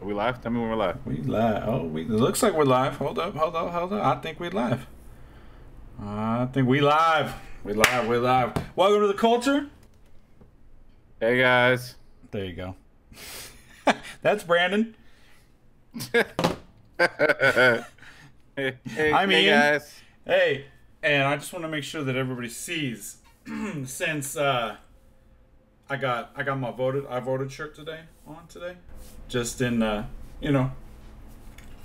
Are we live? Tell me when we're live. We live. Oh, it looks like we're live. Hold up, hold up, hold up. I think we're live. I think we live. We live. We live. Welcome to the culture. Hey guys. There you go. That's Brandon. hey, I'm hey Ian. guys. Hey, and I just want to make sure that everybody sees, since I got my voted shirt today on today, just in you know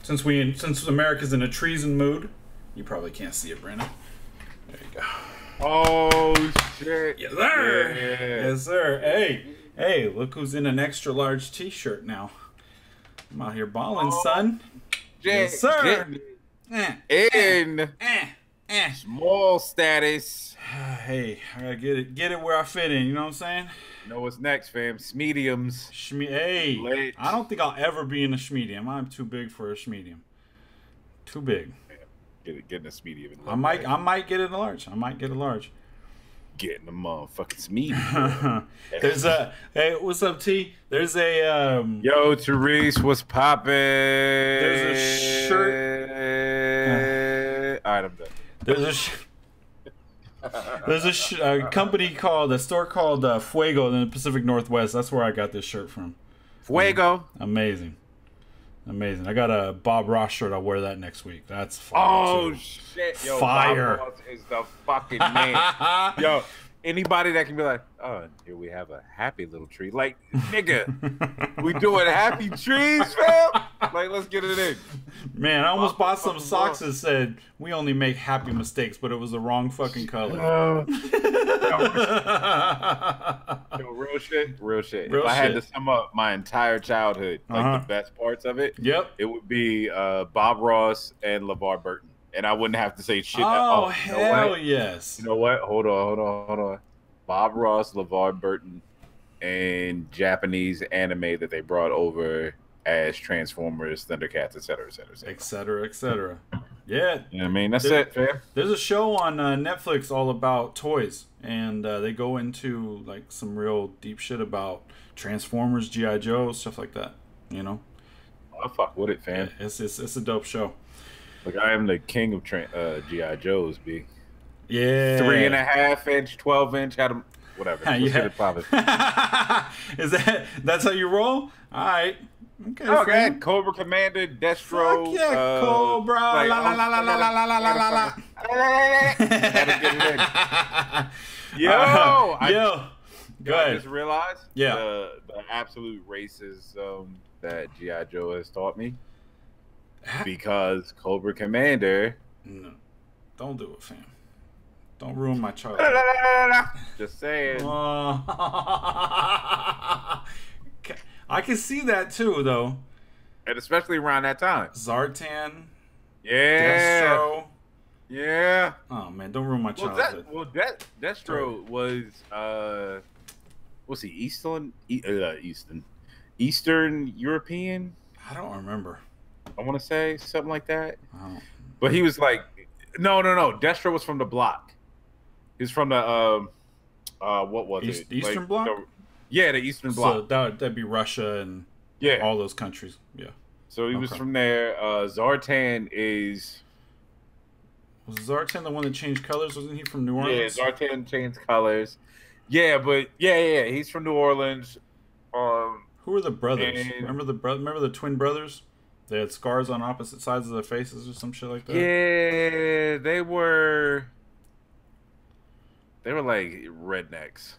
since America's in a treason mood. You probably can't see it, Brandon. There you go. Oh shit. Yes, sir. Yeah. Yes, sir. Hey, look who's in an extra large T-shirt now. I'm out here balling, Oh, son. Yes, sir. Eh, In eh, eh. small status. Hey, I gotta get it where I fit in. You know what I'm saying? You know what's next, fam? Smediums. Hey, Lit. I don't think I'll ever be in a schmedium. I'm too big for a schmedium. Too big. Getting a smedium. I might get it large. I might get a large. Getting a motherfucking smedium. There's a hey, what's up, T? There's a Yo, Therese, what's poppin'? There's a shirt. All right, I'm done. There's a company called a store called Fuego in the Pacific Northwest. That's where I got this shirt from. Fuego. Amazing. I got a Bob Ross shirt. I'll wear that next week. That's fire. Oh too. shit, yo, Fire. Bob Ross is the fucking man. Yo, anybody that can be like, oh, here we have a happy little tree. Like, nigga, we doing happy trees, fam? Like, let's get it in. Man, I almost bought some socks that said we only make happy mistakes, but it was the wrong fucking color. Yo, real shit, real shit. Real if I had shit. to sum up my entire childhood, like the best parts of it, Yep. it would be Bob Ross and LeVar Burton. And I wouldn't have to say shit. Oh, You know what? hell yes. You know what? Hold on. Bob Ross, LeVar Burton, and Japanese anime that they brought over as Transformers, Thundercats, etc., etc., etc. Etc. etc. Yeah. You know what I mean? That's There- it, fam. There's a show on Netflix all about toys, and they go into like some real deep shit about Transformers, GI Joe, stuff like that. You know, I fuck with it, fam. it's a dope show. Like I am the king of GI Joes, b. Yeah, 3.5 inch, 12 inch, had them, whatever. Let's get it poppin'. Is that's how you roll? All right. Okay. Oh, fam. God. Cobra Commander, Destro. Fuck yeah, Cobra. like, La la la la la la la la la la. Gotta get it in. Yo, Yo. Go I ahead. just realized Yeah. the absolute racism that G.I. Joe has taught me because Cobra Commander. No, don't do it, fam. Don't ruin my childhood. Just saying. I can see that too, though. And especially around that time. Zartan, Yeah. Destro. Yeah. Oh man, don't ruin my Well, childhood. Destro was what's he? Eastern European. I don't remember. I want to say something like that. I don't. But he was like, no. Destro was from the block. He's from the what was it? Eastern Bloc? Yeah, the Eastern Bloc. So that'd be Russia and Yeah. all those countries. Yeah. So he was Okay. from there. Zartan is Was Zartan the one that changed colors? Wasn't he from New yeah. Orleans? Zartan changed colors. Yeah, but yeah. He's from New Orleans. Who were the brothers? And- Remember the twin brothers? They had scars on opposite sides of their faces or some shit like that. Yeah, they were like rednecks.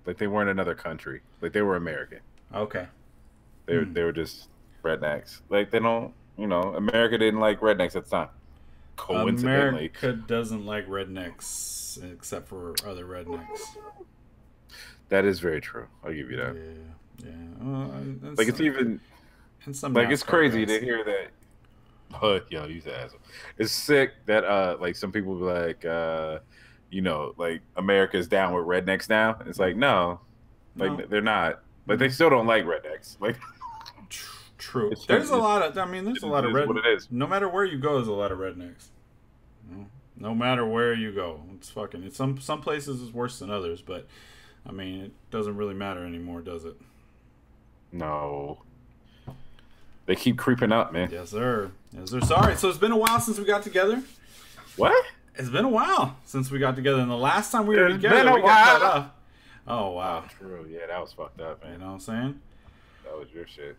Like they weren't another country. Like they were American. Okay. They were just rednecks. Like they don't, America didn't like rednecks at the time. Coincidentally. America doesn't like rednecks except for other rednecks. That is very true. I'll give you that. Yeah. Like it's even in some like it's NASCAR crazy guys. to hear that. But yo, you the asshole. It's sick that like some people be like like America's down with rednecks now. It's like no, like No. they're not. Like they still don't like rednecks. Like True. It's There's true. a lot of. I mean, there's a lot of It is red. what it is. No matter where you go, there's a lot of rednecks. No matter where you go, it's fucking. It's some places is worse than others, but I mean, it doesn't really matter anymore, does it? no. They keep creeping up, man. Yes, sir. Yes, sir. Sorry. So it's been a while since we got together. What? It's been a while since we got together, and the last time we were It's together, been a we got cut while. off. Oh wow. Oh, true. Yeah, that was fucked up, You man. know what I'm saying? That was your shit.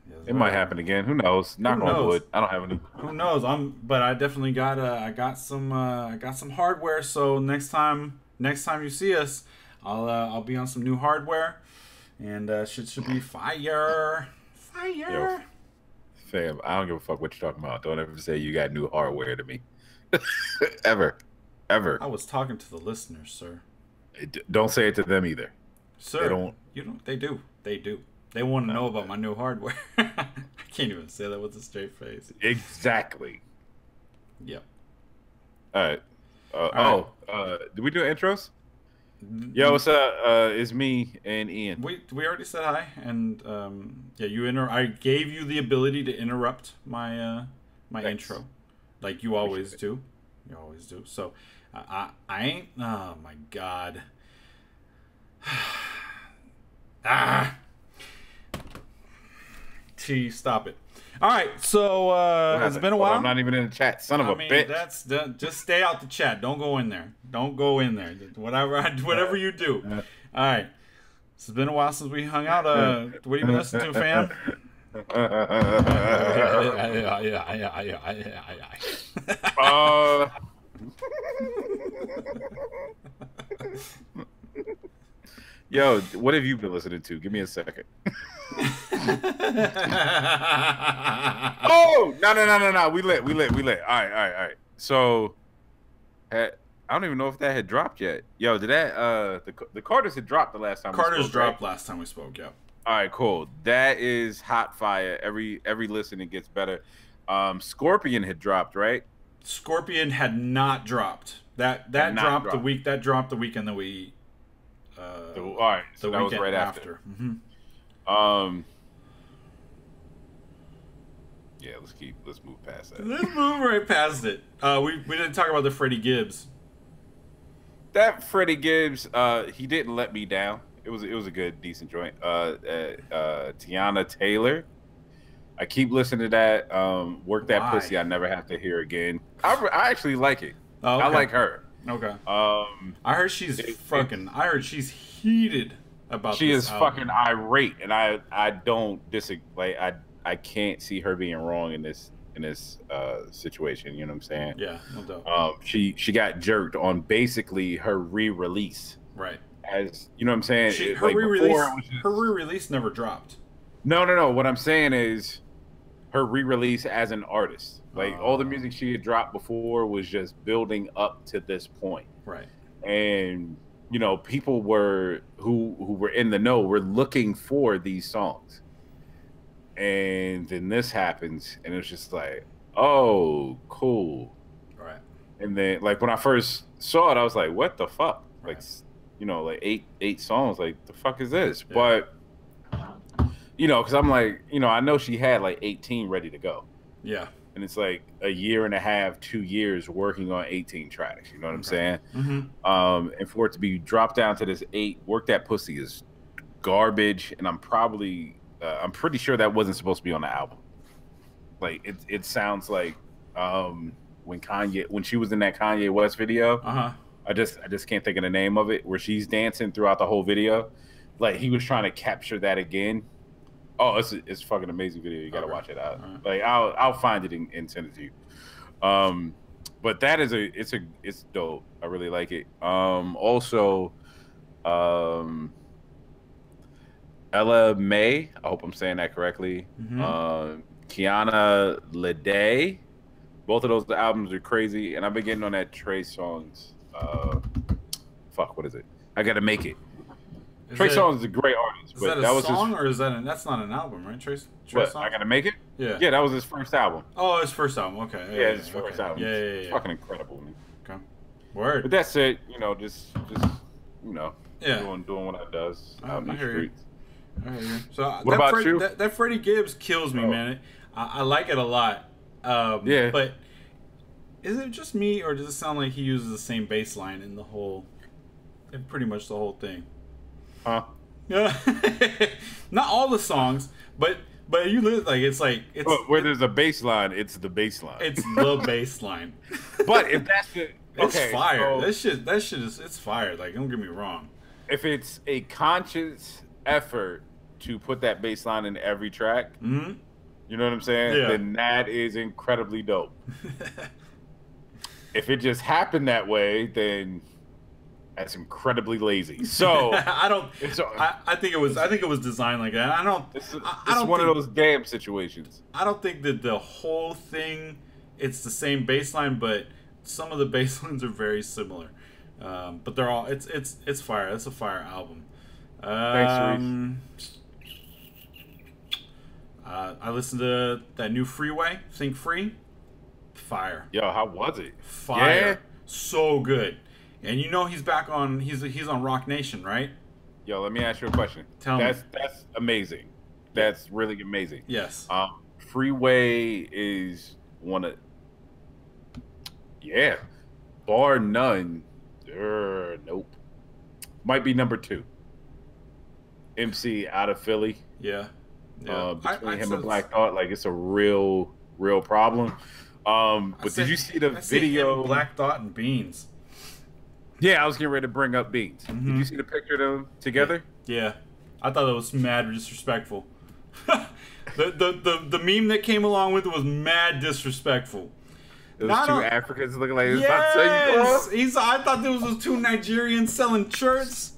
Yes, It might sir. happen again. Who knows? Knock Who on knows? wood. I don't have any. Who knows? But I definitely got I got some hardware. So next time you see us, I'll be on some new hardware, and shit should be fire. Yo, fam, I don't give a fuck what you're talking about. Don't ever say you got new hardware to me. Ever. I was talking to the listeners, sir. Don't say it to them either. Sir, They don't. you don't. They do. They want to know about my new hardware. I can't even say that with a straight face. Exactly. Yep. All right. All Did we do intros? Yo, what's up? It's me and Ian. We already said hi, and yeah, I gave you the ability to interrupt my my Thanks. intro, like you always do. You always do. So I ain't. Oh my god. T, stop it. All right, so it's been a Hold on, while. I'm not even in the chat. Son of a bitch. Just stay out the chat. Don't go in there. Don't go in there. Whatever you do. All right. It's been a while since we hung out. What have you been listening to, fam? Yo, what have you been listening to? Give me a second. Oh, no. We lit. All right. So, I don't even know if that had dropped yet. Yo, did that, the Carters had dropped the last time Carter's we spoke, dropped right? last time we spoke, yeah. All right, cool. That is hot fire. Every listen, it gets better. Scorpion had dropped, right? Scorpion had not dropped. That dropped the week. That dropped the weekend that we. All right, so that was right after. Mm-hmm. Yeah, let's move past that. Let's move right past it. We didn't talk about the Freddie Gibbs. That Freddie Gibbs, he didn't let me down. It was a good, decent joint. Tiana Taylor. I keep listening to that. Work That Why? Pussy I Never Have to Hear Again. I actually like it. Oh, okay. I like her. Okay. I heard she's heated about she this is album. fucking irate, and I don't disagree. Like I can't see her being wrong in this situation. You know what I'm saying? Yeah, no doubt. She got jerked on basically her re-release. Right. As you know what I'm saying? Her re-release never dropped. No. What I'm saying is her re-release as an artist. Like all the music she had dropped before was just building up to this point. Right. And you know, people who were in the know were looking for these songs. And then this happens and it's just like, oh, cool. Right. And then like when I first saw it, I was like, what the fuck? Right. Like, you know, like eight songs, like the fuck is this? Yeah. But you know, because I'm like, you know, I know she had like 18 ready to go. Yeah. And it's like a year and a half, 2 years working on 18 tracks. You know what I'm saying? Mm-hmm. And for it to be dropped down to this 8, Work That Pussy is garbage. And I'm pretty sure that wasn't supposed to be on the album. Like it sounds like when she was in that Kanye West video. I just can't think of the name of it, where she's dancing throughout the whole video. Like he was trying to capture that again. Oh, it's a fucking amazing video. You gotta watch it out. Right. Like I'll find it and send it to you. But that is it's dope. I really like it. Also, Ella May. I hope I'm saying that correctly. Mm-hmm. Kiana Lede. Both of those albums are crazy, and I've been getting on that Trey Songz. What is it? I Gotta Make It. Trey Songz is a great artist, Is but that that a was song his. or is that's not an album, right? Trey What, Songz? I Gotta Make It. Yeah. Yeah, that was his first album. Oh, his first album. Okay. Yeah, his first album. Yeah. It's fucking incredible, man. Okay. Word. But that's it. You know, just you know, Yeah. doing what I does I out in the hear you. streets. I hear you. So What about you? That Freddie Gibbs kills me, man. I like it a lot. Yeah. But is it just me, or does it sound like he uses the same bass line in pretty much the whole thing? Huh? Yeah. Not all the songs, but But you live like it's But where there's a bass line, it's the bass line. it's the bass line. But if that's the It's okay, fire. so That shit is it's fire. Like, don't get me wrong. if it's a conscious effort to put that bass line in every track, Hmm. you know what I'm saying? Yeah. Then that is incredibly dope. If it just happened that way, then that's incredibly lazy. So I don't. it's I think it was designed like that. I don't. it's, I it's don't one think, of those damn situations. I don't think that the whole thing it's the same bass line, but some of the bass lines are very similar. But they're all it's fire. It's a fire album. Thanks, I listened to that new Freeway, Think Free. Fire. Yo, how was it? Fire. Yeah? So good. And you know he's back on he's on Rock Nation, right? Yo, let me ask you a question. Tell me. That's amazing. That's really amazing. Yes. Freeway is one of bar none. Nope. Might be number 2. MC out of Philly. Yeah. Between him and Black Thought, like it's a real problem. But did you see the video? Black Thought and Beans. Yeah, I was getting ready to bring up Beans. Mm-hmm. Did you see the picture of them together? Yeah. I thought that was mad disrespectful. the meme that came along with it was mad disrespectful. Those two Africans looking like this. Yes! I thought there was 2 Nigerians selling shirts.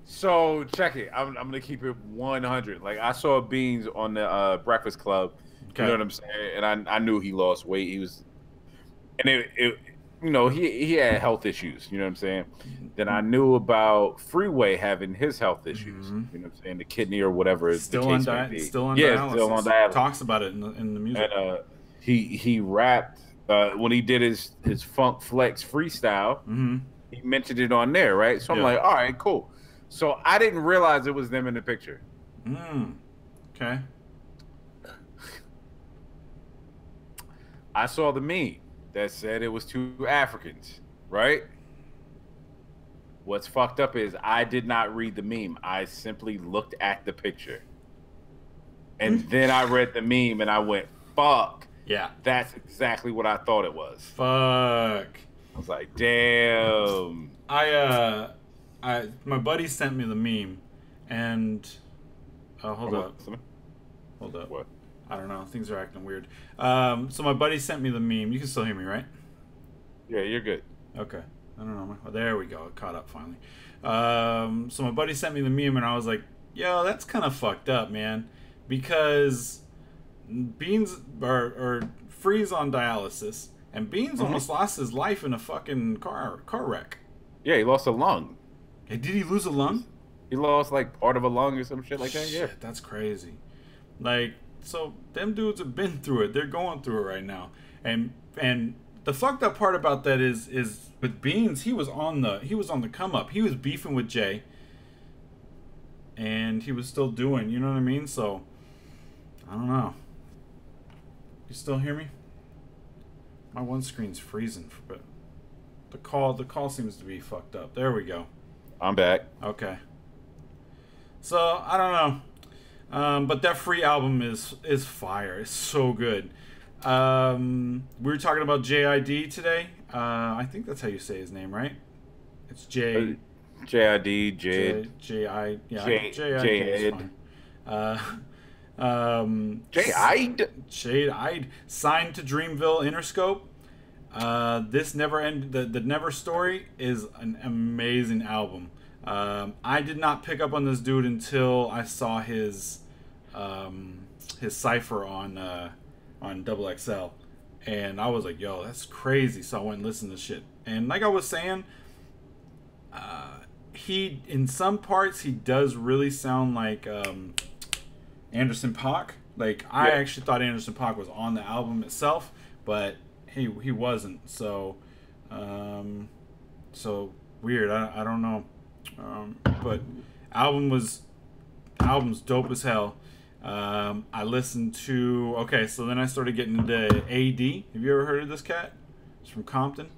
So check it. I'm gonna keep it 100. Like I saw Beans on the Breakfast Club. Okay. You know what I'm saying? And I knew he lost weight. He was, and it you know he had health issues. You know what I'm saying? Then I knew about Freeway having his health issues. Mm-hmm. You know what I'm saying? The kidney or whatever. Still on dialysis. Still on dialysis. Talks about it in the music. And he rapped when he did his Funk Flex freestyle. Mm-hmm. He mentioned it on there, right? So I'm like, all right, cool. So I didn't realize it was them in the picture. Okay. I saw the meme that said it was 2 Africans, right? What's fucked up is I did not read the meme. I simply looked at the picture. And then I read the meme and I went, fuck. Yeah. That's exactly what I thought it was. Fuck. I was like, damn. My buddy sent me the meme, and hold up. What? I don't know. Things are acting weird. So my buddy sent me the meme. You can still hear me, right? Yeah, you're good. Okay. I don't know. Oh, there we go. It caught up finally. So my buddy sent me the meme, and I was like, yo, that's kind of fucked up, man. Because Beans or Free's on dialysis, and Beans almost lost his life in a fucking car wreck. Yeah, he lost a lung. Hey, did he lose a lung? He lost like part of a lung or some shit like that. Shit, Yeah, that's crazy. Like, so them dudes have been through it. They're going through it right now. And the fucked up part about that is with Beans, he was on the come up. He was beefing with Jay, and he was still doing. You know what I mean? So I don't know. You still hear me? My one screen's freezing, but the call seems to be fucked up. There we go. I'm back. Okay. So I don't know, but that Free album is fire. It's so good. We were talking about JID today. I think that's how you say his name, right? It's J. JID, Jid. J-I. Yeah, J- JID is Jid. fine. Jade signed to Dreamville Interscope. This Never End, the Never Story is an amazing album. I did not pick up on this dude until I saw his cipher on Double XL, and I was like, yo, that's crazy. So I went and listened to shit, and like I was saying, he in some parts he does really sound like Anderson .Paak. Like I actually thought Anderson .Paak was on the album itself, but he wasn't. So so weird. I don't know. But album's dope as hell. I listened to so then I started getting into AD. Have you ever heard of this cat? It's from Compton.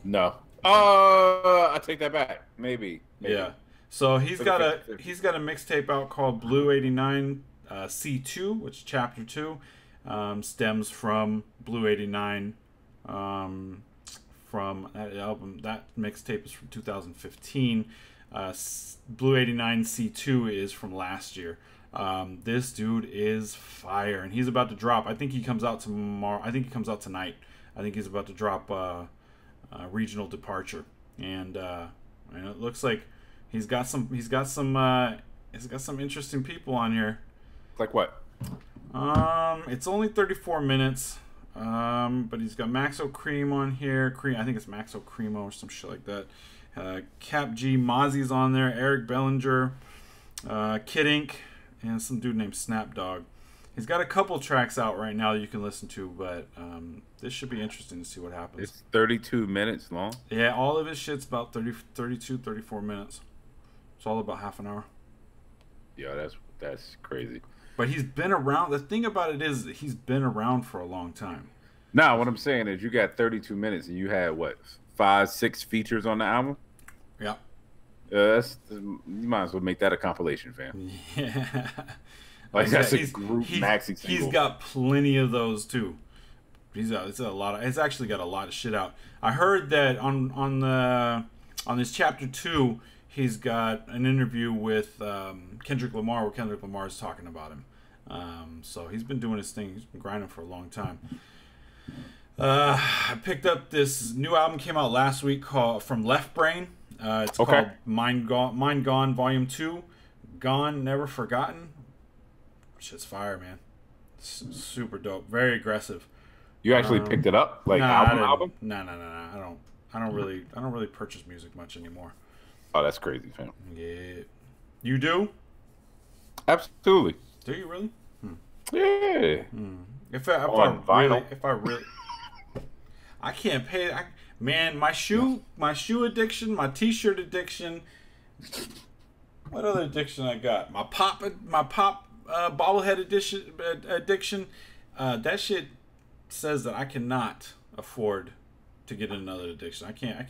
No. I take that back. Maybe. Yeah. So he's got a mixtape out called Blue 89. C2, which is Chapter 2, stems from Blue 89. From that album, that mixtape is from 2015. Blue 89 C2 is from last year. This dude is fire, and he's about to drop. I think he comes out tomorrow. I think he comes out tonight. I think he's about to drop Regional Departure, and it looks like he's got some interesting people on here. Like what? It's only 34 minutes. But he's got Maxo Cream on here. I think it's Maxo Cremo or some shit like that. Cap G, Mozzie's on there. Eric Bellinger, Kid Ink, and some dude named Snapdog. He's got a couple tracks out right now that you can listen to, but this should be interesting to see what happens. It's 32 minutes long? Yeah, all of his shit's about 32, 34 minutes. It's all about half an hour. Yeah, that's crazy. But he's been around. The thing about it is that he's been around for a long time. Now, what I'm saying is you got 32 minutes and you had, what, 5, 6 features on the album? Yeah. You might as well make that a compilation, fam. Yeah. Like, that's a group maxi single. He's got plenty of those, too. It's actually got a lot of shit out. I heard that on this Chapter 2, he's got an interview with Kendrick Lamar where Kendrick Lamar is talking about him. So he's been doing his thing. He's been grinding for a long time. I picked up this new album, came out last week, from Left Brain. It's called Mind Gone Volume 2. Gone, Never Forgotten. Shit's fire, man. It's super dope. Very aggressive. You actually picked it up? Like album? No. I don't really purchase music much anymore. Oh, that's crazy, fam. Yeah. You do? Absolutely. Do you really? Yeah. If I really, I can't pay. Man, my shoe addiction, my T-shirt addiction. What other addiction I got? My pop bobblehead addiction. That shit says that I cannot afford to get another addiction. I can't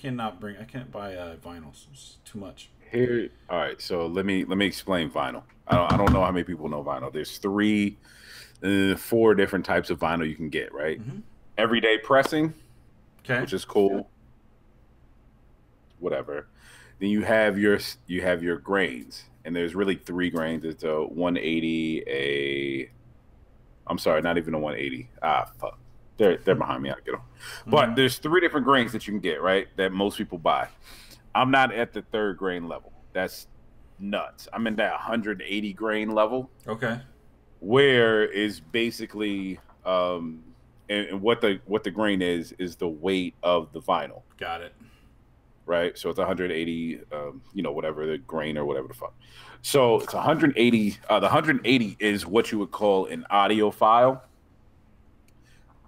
buy vinyls. It's too much. All right. So let me explain vinyl. I don't know how many people know vinyl. There's 4 different types of vinyl you can get. Right. Mm-hmm. Everyday pressing, which is cool. Whatever. Then you have your grains, and there's really 3 grains. It's a 180. I'm sorry, not even a 180. Fuck. They're behind me. I'll get them. But there's 3 different grains that you can get, right? That most people buy. I'm not at the 3rd grain level. That's nuts. I'm in that 180 grain level. Okay. Where is basically and what the grain is the weight of the vinyl. Got it. Right? So it's 180 whatever the grain or whatever the fuck. So it's 180 the 180 is what you would call an audiophile.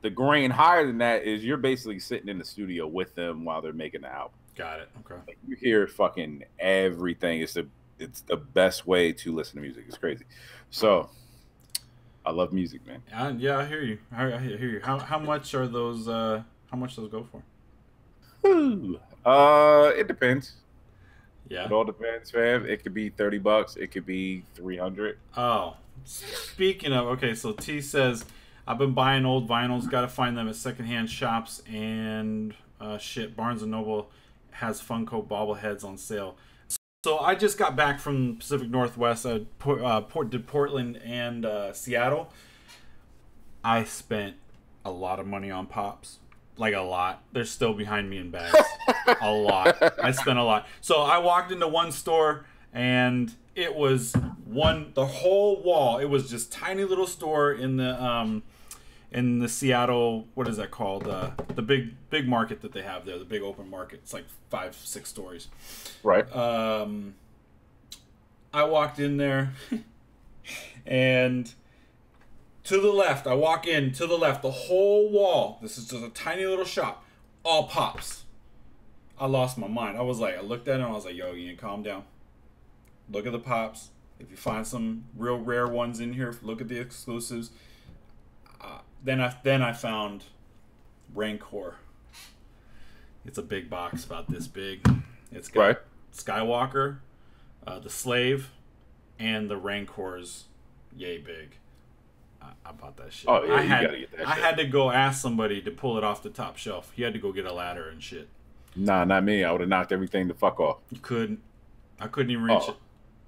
The grain higher than that is you're basically sitting in the studio with them while they're making the album. Got it. Okay. Like, you hear fucking everything. It's the best way to listen to music. It's crazy. So I love music, man. Yeah, I hear you. I hear you. How much are those? How much those go for? Ooh. It depends. Yeah. It all depends, fam. It could be $30. It could be $300. Oh, speaking of, okay, so T says, I've been buying old vinyls. Got to find them at secondhand shops and Barnes and Noble has Funko bobbleheads on sale. So I just got back from Pacific Northwest. I did Portland and Seattle. I spent a lot of money on pops. Like a lot. They're still behind me in bags. A lot. I spent a lot. So I walked into one store and it was the whole wall. It was just tiny little store in the Seattle, what is that called? The big market that they have there, the big open market. It's like 5-6 stories. Right. I walked in there and to the left, I walk in, to the left, the whole wall, this is just a tiny little shop, all pops. I lost my mind. I looked at it and I was like, yo, Ian, calm down. Look at the pops. If you find some real rare ones in here, look at the exclusives. Then I found Rancor. It's a big box, about this big. It's got Skywalker, the Slave, and the Rancor's yay big. I bought that shit. Oh yeah, you gotta get that shit. I had to go ask somebody to pull it off the top shelf. He had to go get a ladder and shit. Nah, not me. I would have knocked everything the fuck off. You couldn't. I couldn't even reach it.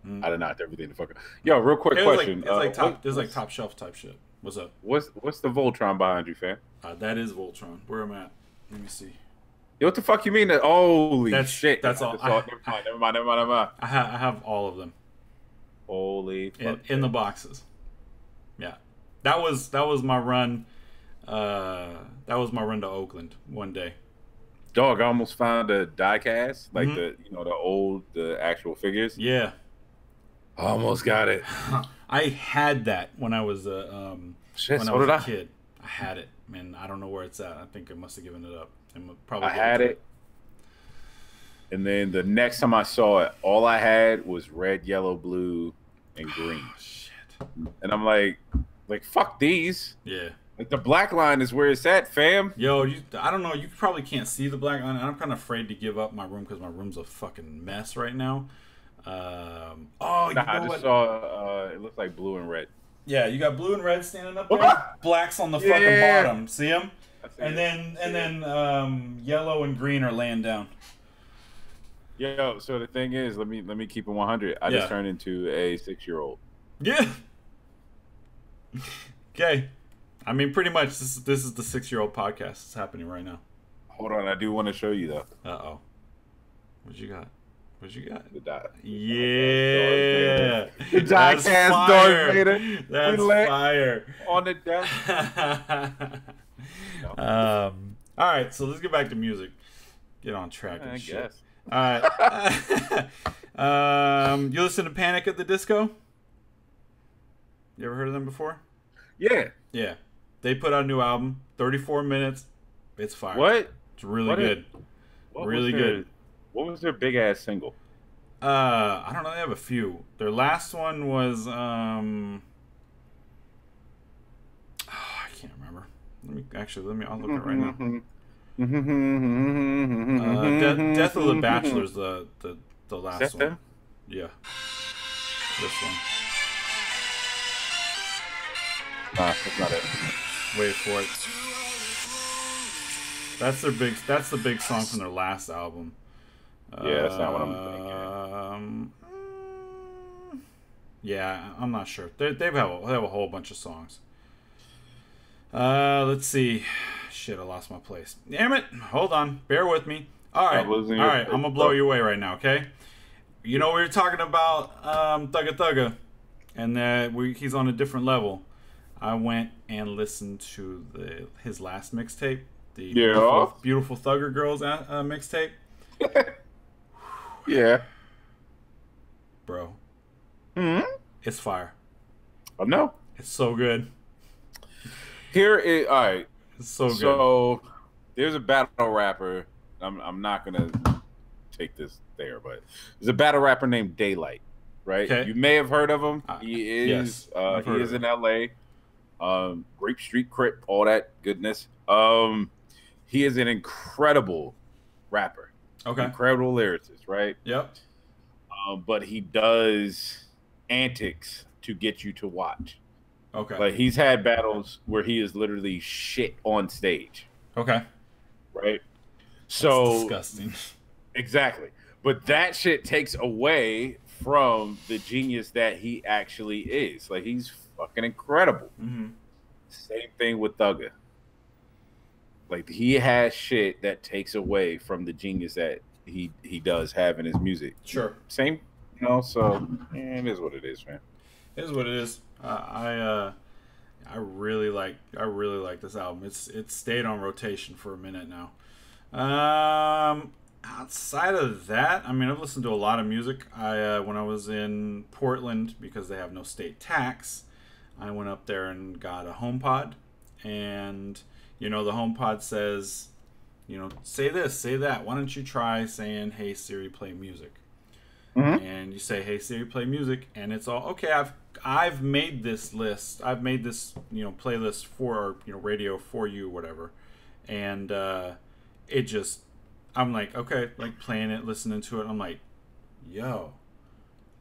I'd have knocked everything the fuck off. Yo, real quick question. It was like top shelf type shit. What's up? What's the Voltron behind you, fam? That is Voltron. Where am I at? Let me see. Yo, what the fuck you mean? Holy shit! That's all. Never mind. I have all of them. Holy fuck! In the boxes. Yeah, that was my run. That was my run to Oakland one day. Dog, I almost found a diecast, like the actual figures. Yeah, almost got it. I had that when I was when I was a kid. I had it, man. I don't know where it's at. I think I must have given it up. I had it. And then the next time I saw it, all I had was red, yellow, blue, and green. Oh, shit. And I'm like, fuck these. Yeah. Like the black line is where it's at, fam. Yo, I don't know. You probably can't see the black line. I'm kind of afraid to give up my room because my room's a fucking mess right now. I just saw. It looks like blue and red. Yeah, you got blue and red standing up there. Black's on the fucking bottom. See them? And then yellow and green are laying down. Yo, so the thing is, let me keep it 100. I just turned into a 6-year-old. Yeah. Okay. I mean, pretty much this is the 6-year-old podcast that's happening right now. Hold on, I do want to show you though. Uh-oh. What you got? The dot. Yeah. The diecast Darth Vader. That's fire. On the desk. All right, so let's get back to music. Get on track and shit. Guess. All right. You listen to Panic at the Disco? You ever heard of them before? Yeah. Yeah. They put out a new album, 34 minutes. It's fire. What? It's really good. Really good. What was their big ass single? I don't know. They have a few. Their last one was I can't remember. I'll look it right now. Death of the Bachelor's the last one. Them? Yeah. This one. Nah, that's not it. Wait for it. That's the big song from their last album. Yeah, that's not what I'm thinking. Yeah, I'm not sure. They have a whole bunch of songs. Let's see. Shit, I lost my place. Damn it! Hold on. Bear with me. All right. I'm gonna blow you away right now. Okay. You know we were talking about Thugga Thugga, and that he's on a different level. I went and listened to his last mixtape, the Beautiful Thugger Girls mixtape. Yeah. Bro. Hmm? It's fire. I know. It's so good. All right. It's so good. So there's a battle rapper. I'm not gonna take this there, but there's a battle rapper named Daylight, right? Okay. You may have heard of him. He is yes, he is in LA. Grape Street Crip, all that goodness. He is an incredible rapper. Okay. Incredible lyricist, right? Yep. But he does antics to get you to watch. Okay. Like he's had battles where he is literally shit on stage. Okay. Right? That's so disgusting. Exactly. But that shit takes away from the genius that he actually is. Like he's fucking incredible. Mm-hmm. Same thing with Thugga. Like he has shit that takes away from the genius that he does have in his music. Sure. Same, so it is what it is, man. It is what it is. I really like this album. It's stayed on rotation for a minute now. Outside of that, I mean, I've listened to a lot of music. When I was in Portland, because they have no state tax, I went up there and got a HomePod, and the HomePod says, say this, say that. Why don't you try saying, "Hey Siri, play music"? Mm-hmm. And you say, "Hey Siri, play music," and it's all okay. I've made this list. I've made this playlist for radio for you, whatever, and it just. I'm like, okay, like playing it, listening to it. I'm like, yo,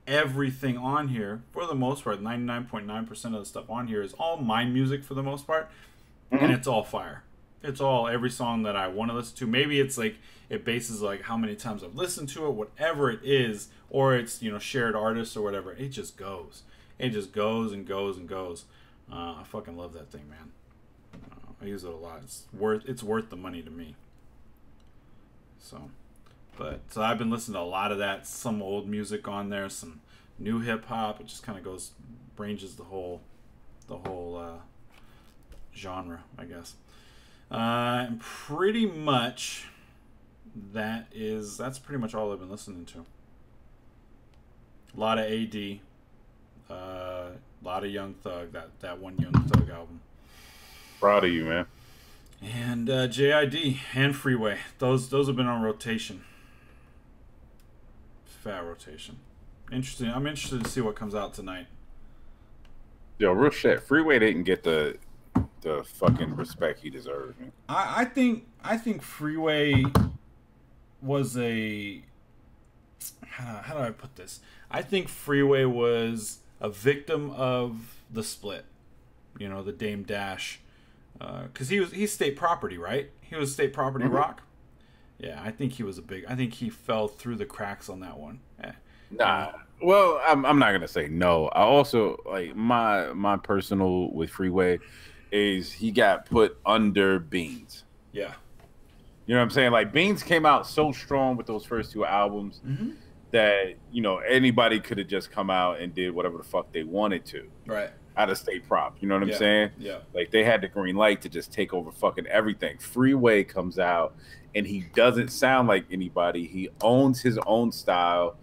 everything on here, for the most part, 99.9% of the stuff on here is all my music for the most part, and it's all fire. It's all every song that I want to listen to. Maybe it's like it bases like how many times I've listened to it, whatever it is, or it's shared artists or whatever. It just goes. It just goes and goes and goes. I fucking love that thing, man. I use it a lot. It's worth the money to me. So I've been listening to a lot of that. Some old music on there, some new hip hop. It just kind of ranges the whole genre, I guess. And pretty much that's pretty much all I've been listening to. A lot of AD, a lot of Young Thug. That one Young Thug album. Proud of you, man. And JID and Freeway. Those have been on rotation. Fat rotation. Interesting. I'm interested to see what comes out tonight. Yo, real shit. Freeway didn't get the fucking respect he deserved, man. I think Freeway was a how do I put this? I think Freeway was a victim of the split. The Dame Dash, because he's state property, right? He was state property rock. Yeah, I think he fell through the cracks on that one. Nah. Well, I'm not gonna say no. I also like my personal with Freeway is he got put under Beans. Yeah. You know what I'm saying? Like Beans came out so strong with those first two albums that anybody could have just come out and did whatever the fuck they wanted to. Right. Out of state prop. You know what I'm saying? Yeah. Like they had the green light to just take over fucking everything. Freeway comes out and he doesn't sound like anybody. He owns his own style.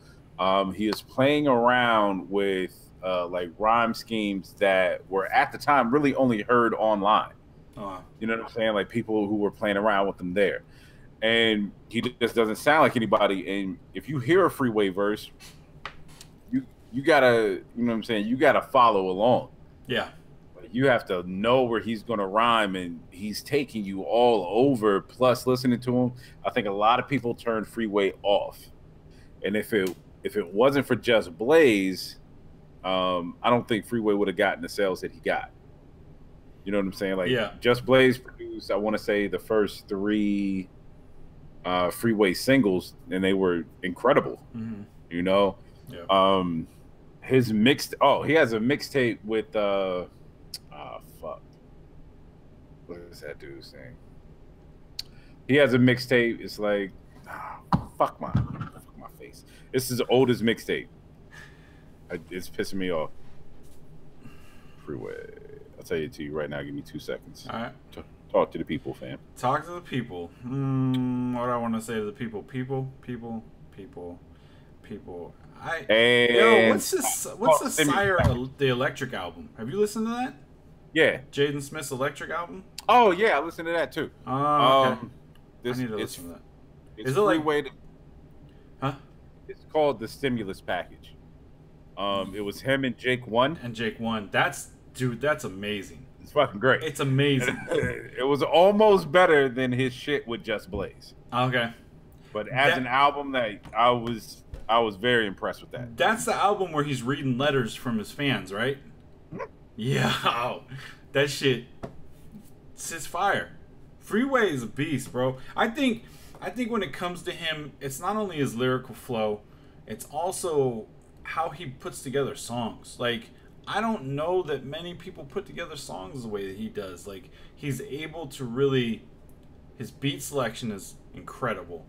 He is playing around with like rhyme schemes that were at the time really only heard online. You know what I'm saying? Like people who were playing around with them there. And he just doesn't sound like anybody. And if you hear a Freeway verse, you gotta, you know what I'm saying? You gotta follow along. Yeah. You have to know where he's gonna rhyme, and he's taking you all over. Plus, listening to him, I think a lot of people turned Freeway off. And if it wasn't for Just Blaze, I don't think Freeway would have gotten the sales that he got. You know what I'm saying? Like, Just Blaze produced, I want to say, the first 3 Freeway singles, and they were incredible. You know? Yeah. He has a mixtape with fuck. What is that dude's name? He has a mixtape. It's like fuck my face. This is the oldest mixtape. It's pissing me off. Freeway. I'll tell it to you right now. Give me 2 seconds. All right. Talk to the people, fam. Talk to the people. What do I want to say to the people? People. What's the Sire the Electric album? Have you listened to that? Yeah. Jaden Smith's Electric album? Oh yeah, I listened to that too. Okay. I need to listen to that. Is it like Huh? It's called the Stimulus Package. It was him and Jake One. That's amazing. It's fucking great. It's amazing. It was almost better than his shit with Just Blaze. Okay. But as an album, that I was very impressed with that. That's the album where he's reading letters from his fans, right? Yeah. That shit. It's fire. Freeway is a beast, bro. I think when it comes to him, it's not only his lyrical flow, it's also how he puts together songs. Like, I don't know that many people put together songs the way that he does. Like, he's able to really, his beat selection is incredible.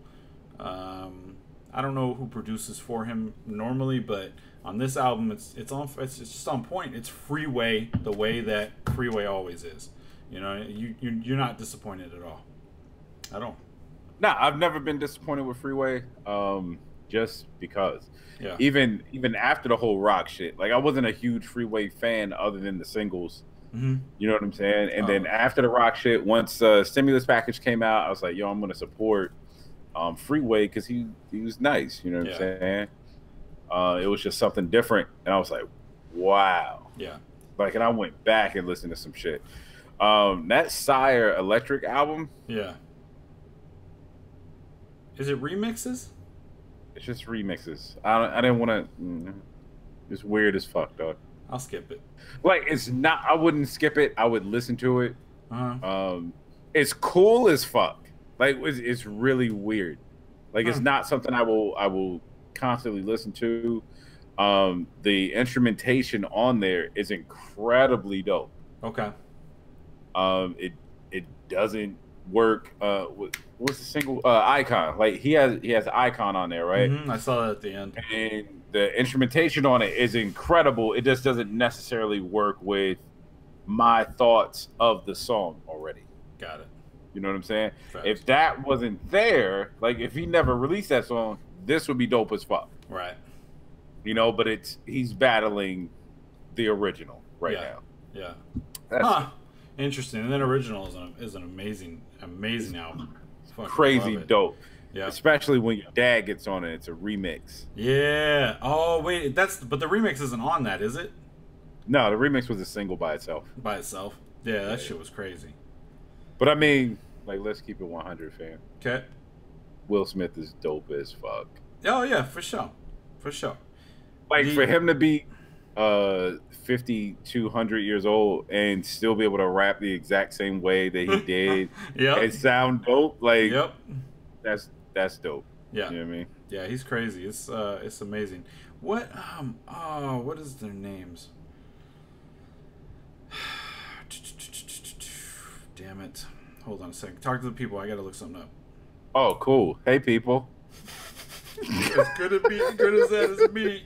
I don't know who produces for him normally, but on this album, it's just on point. It's Freeway the way that Freeway always is. You're not disappointed at all. At all. Nah, I've never been disappointed with Freeway. Just because. Yeah. Even after the whole rock shit, like I wasn't a huge Freeway fan other than the singles. Mm-hmm. You know what I'm saying? And then after the rock shit, once Stimulus Package came out, I was like, yo, I'm gonna support Freeway because he was nice. You know what I'm saying? It was just something different, and I was like, wow. Yeah. Like, and I went back and listened to some shit. That Sire Electric album. Yeah. Is it remixes? It's just remixes. I didn't want to. It's weird as fuck, dog. I'll skip it. Like it's not. I wouldn't skip it. I would listen to it. Uh-huh. It's cool as fuck. Like it's really weird. Like it's not something I will constantly listen to. The instrumentation on there is incredibly dope. Okay. It doesn't work. What's the single? Icon. Like he has Icon on there, right? I saw that at the end. And the instrumentation on it is incredible. It just doesn't necessarily work with my thoughts of the song already. Got it. You know what I'm saying? Facts. If that wasn't there, like if he never released that song, this would be dope as fuck. Right. You know, but he's battling the original right now. Yeah. That's Interesting. And then original is an amazing album. Fucking crazy love it. dope. Yeah. Especially when your dad gets on it. It's a remix. Yeah. Oh wait, but the remix isn't on that, is it? No, the remix was a single by itself. By itself. Yeah, that shit was crazy. But I mean, like, let's keep it 100, fam. Okay. Will Smith is dope as fuck. Oh yeah, for sure. For sure. Like for him to be 5,200 years old and still be able to rap the exact same way that he did and sound dope, like that's dope. Yeah. You know what I mean? Yeah, he's crazy. It's amazing. What what is their names? Damn it. Hold on a second. Talk to the people. I gotta look something up. Oh, cool. Hey, people. As good as that as me.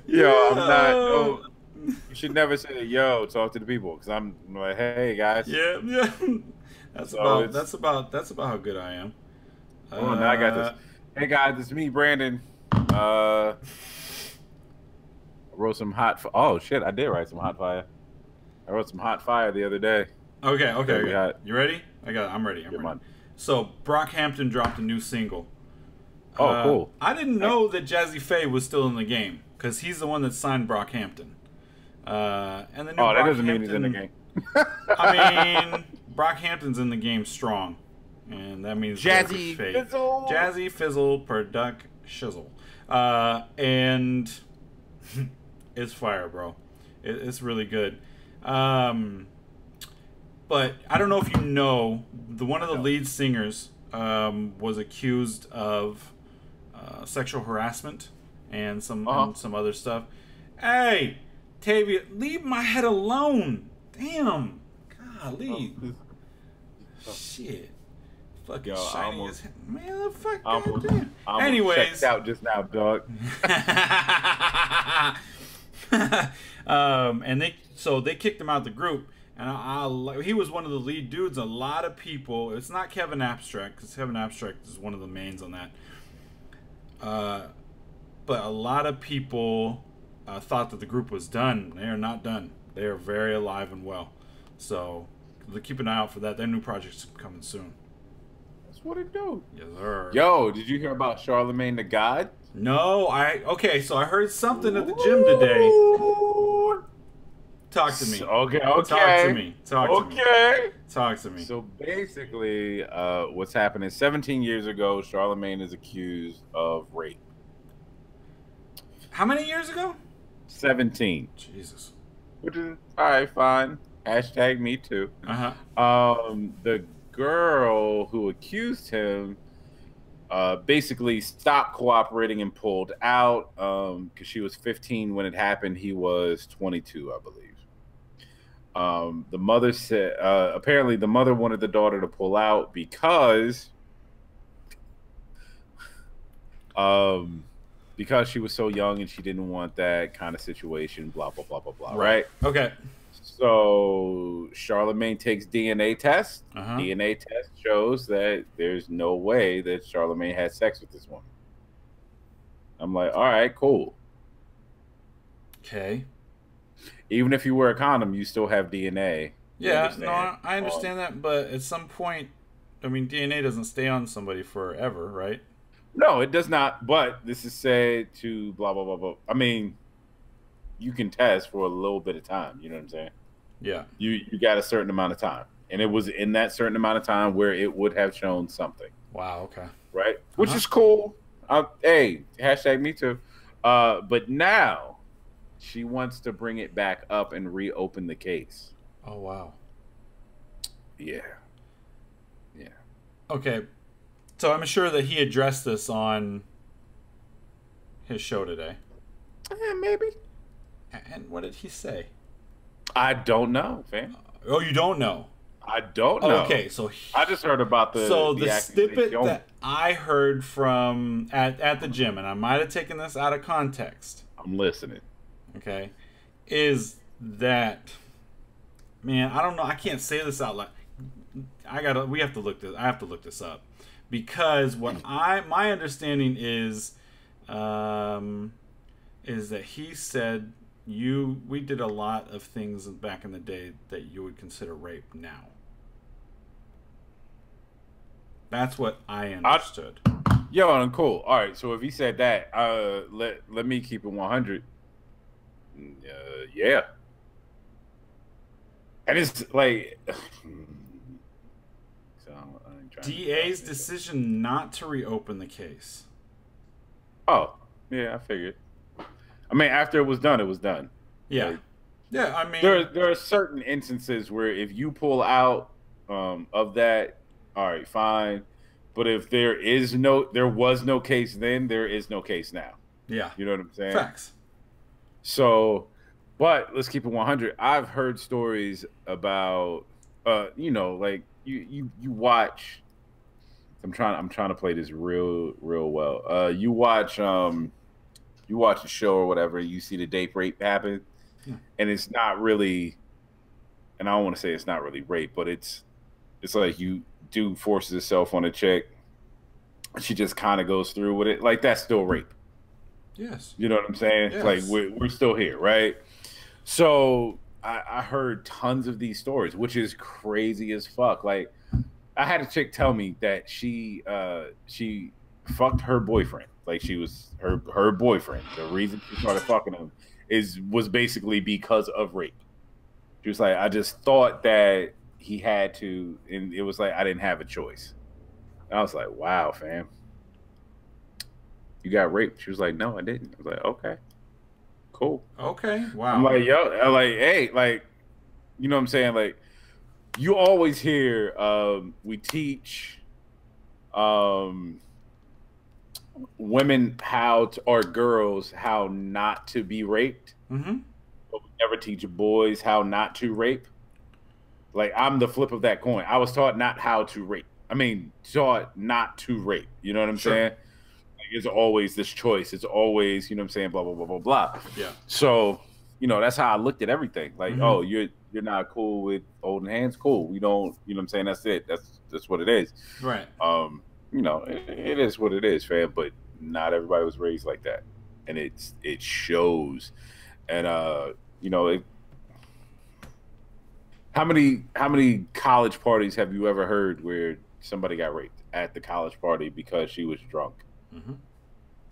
Yo, I'm not. No, you should never say yo. Talk to the people, because I'm like, hey guys. Yeah. That's about how good I am. Oh, now I got this. Hey guys, it's me, Brandon. I wrote some hot. Oh shit, I did write some hot fire. I wrote some hot fire the other day. Okay. You ready? I'm ready. On. So Brockhampton dropped a new single. Oh, cool. I didn't know that Jazzy Faye was still in the game, because he's the one that signed Brockhampton. And the new that doesn't mean he's in the game. I mean, Brockhampton's in the game strong, and that means Jazzy Fizzle. Jazzy Fizzle Product Shizzle, and it's fire, bro. It's really good. But I don't know if you know, one of the lead singers was accused of sexual harassment and some other stuff. Hey, Tavia, leave my head alone. Damn. Golly. Shit. Fucking shiny as hell. Man, the fuck. Goddamn. Anyways. Checked out just now, dog. And they kicked him out of the group. And he was one of the lead dudes. A lot of people. It's not Kevin Abstract, because Kevin Abstract is one of the mains on that. But a lot of people thought that the group was done. They are not done. They are very alive and well. So keep an eye out for that. Their new project's coming soon. That's what it do. Yes, sir. Yo, did you hear about Charlemagne the God? No, so I heard something at the gym today. Talk to me. Okay. Talk to me. Talk to me. So basically, what's happening? 17 years ago, Charlemagne is accused of rape. How many years ago? 17. Jesus. Which is all right, fine. Hashtag me too. The girl who accused him basically stopped cooperating and pulled out because she was 15 when it happened. He was 22, I believe. The mother said apparently the mother wanted the daughter to pull out because she was so young and she didn't want that kind of situation, blah, blah, blah, blah, blah, right? Okay. So Charlemagne takes DNA test. DNA test shows that there's no way that Charlemagne had sex with this woman. I'm like, all right, cool. Okay. Even if you wear a condom, you still have DNA. Yeah, no, I understand that, but at some point, I mean, DNA doesn't stay on somebody forever, right? No, it does not. But this is said to blah, blah, blah, blah. I mean, you can test for a little bit of time. You know what I'm saying? Yeah. You got a certain amount of time. And it was in that certain amount of time where it would have shown something. Wow, okay. Right? Which is cool. Hey, hashtag me too. But now She wants to bring it back up and reopen the case. Oh wow. Yeah. Yeah. Okay. So I'm sure that he addressed this on his show today. Maybe. And what did he say? I don't know, fam. Oh, you don't know? I don't know. Okay, so I just heard about the snippet that I heard from at the gym, and I might have taken this out of context. I'm listening. Okay, is that, man? I don't know. I can't say this out loud. We have to look this. I have to look this up because my understanding is that he said we did a lot of things back in the day that you would consider rape now. That's what I understood. Yo, I'm cool. All right, so if he said that, let me keep it 100. Yeah. And it's like DA's decision not to reopen the case. Oh, yeah, I figured. I mean, after it was done, it was done. Yeah. Like, yeah, I mean, there are certain instances where if you pull out of that, all right, fine. But if there was no case then, there is no case now. Yeah. You know what I'm saying? Facts. So, but let's keep it 100. I've heard stories about, like you watch. I'm trying to play this real well. You watch a show or whatever. You see the date rape happen, and it's not really. And I don't want to say it's not really rape, but it's like dude forces himself on a chick. She just kind of goes through with it. Like that's still rape. Yes. You know what I'm saying? Yes. Like we're still here, right? So I heard tons of these stories, which is crazy as fuck. Like I had a chick tell me that she fucked her boyfriend. Like she was her boyfriend. The reason she started fucking him was basically because of rape. She was like, I just thought that he had to, and it was like I didn't have a choice. And I was like, wow, fam. You got raped. She was like, no, I didn't. I was like, okay. Cool. Okay. Wow. I'm like, I'm like, hey, like, you know what I'm saying? Like, you always hear we teach women or girls how not to be raped. Mm-hmm. But we never teach boys how not to rape. Like, I'm the flip of that coin. I was taught not how to rape. I mean, taught not to rape. You know what I'm saying? Like, it's always this choice. It's always, you know what I'm saying, blah, blah, blah, blah, blah. Yeah. So, that's how I looked at everything. Like, oh, you're not cool with holding hands? Cool. We don't, you know what I'm saying? That's it. That's what it is. Right. It is what it is, fam. But not everybody was raised like that. And it shows. And, how many college parties have you ever heard where somebody got raped at the college party because she was drunk? Mm-hmm.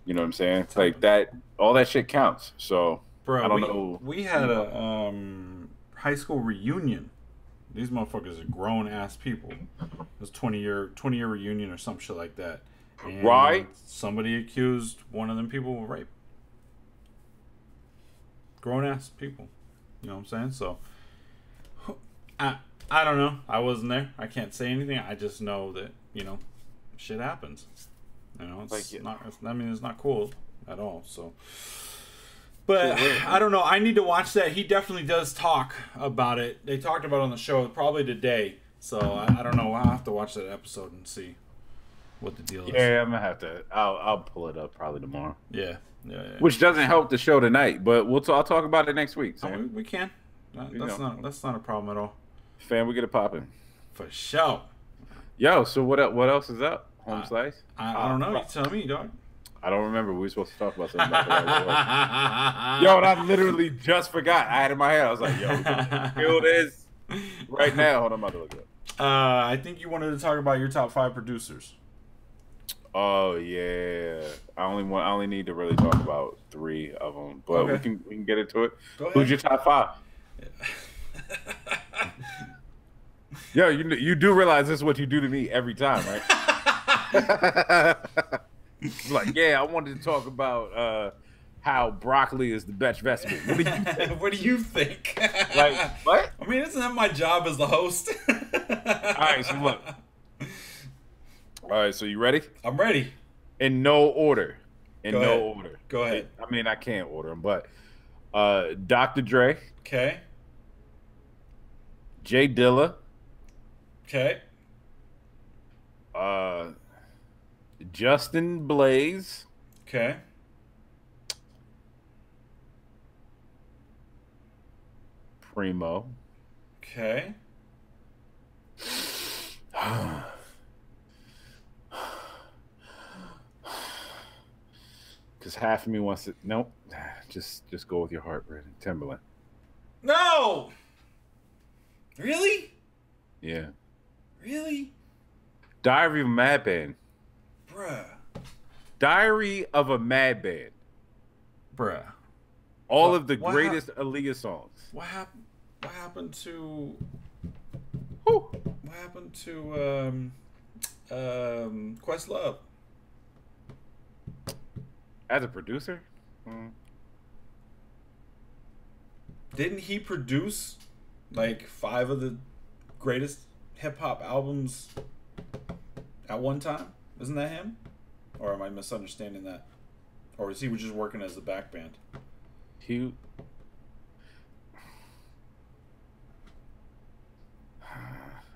You know what I'm saying? It's like that. All that shit counts. So, bro, I don't know. We had a high school reunion. These motherfuckers are grown ass people. It was 20-year reunion or some shit like that. And right? Somebody accused one of them people of rape. Grown ass people. You know what I'm saying? So I don't know. I wasn't there. I can't say anything. I just know that, shit happens. It's not. I mean, it's not cool at all. So, but I don't know. I need to watch that. He definitely does talk about it. They talked about it on the show probably today. So I don't know. I'll have to watch that episode and see what the deal is. Yeah, I'm gonna have to. I'll pull it up probably tomorrow. Yeah. Which doesn't help the show tonight, but I'll talk about it next week. So. We can. That's not a problem at all. Fam, we get it popping. For sure. Yo, so what else is up? Home slice? I don't know. You tell me, dog. I don't remember. We were supposed to talk about something about that. Yo, and I literally just forgot. I had it in my head. I was like, yo, kill this right now. Hold on, I'm about to look it up. I think you wanted to talk about your top 5 producers. Oh yeah, I only need to really talk about 3 of them, but okay. we can get into it. Who's your top 5? Yo, you do realize this is what you do to me every time, right? Like, yeah, I wanted to talk about how broccoli is the best vegetable. What do you think? What do you think? Like, what? I mean, isn't that my job as the host? All right, so look. All right, so you ready? I'm ready. In no order. Go ahead. Go ahead. I mean, I can't order them, but Dr. Dre, Okay. Jay Dilla, Okay. Justin Blaze, Okay. Primo. Okay. Because half of me wants to. Nope. Just go with your heart, Brandon. Timberland. No. Really? Yeah. Really? Diary of a Madman. Bruh. Diary of a Madman. Bruh. All of the greatest Aaliyah songs. What happened? What happened to? Whew. What happened to Questlove? As a producer? Didn't he produce like 5 of the greatest hip hop albums at one time? Isn't that him? Or am I misunderstanding that? Or is he just working as the back band? He.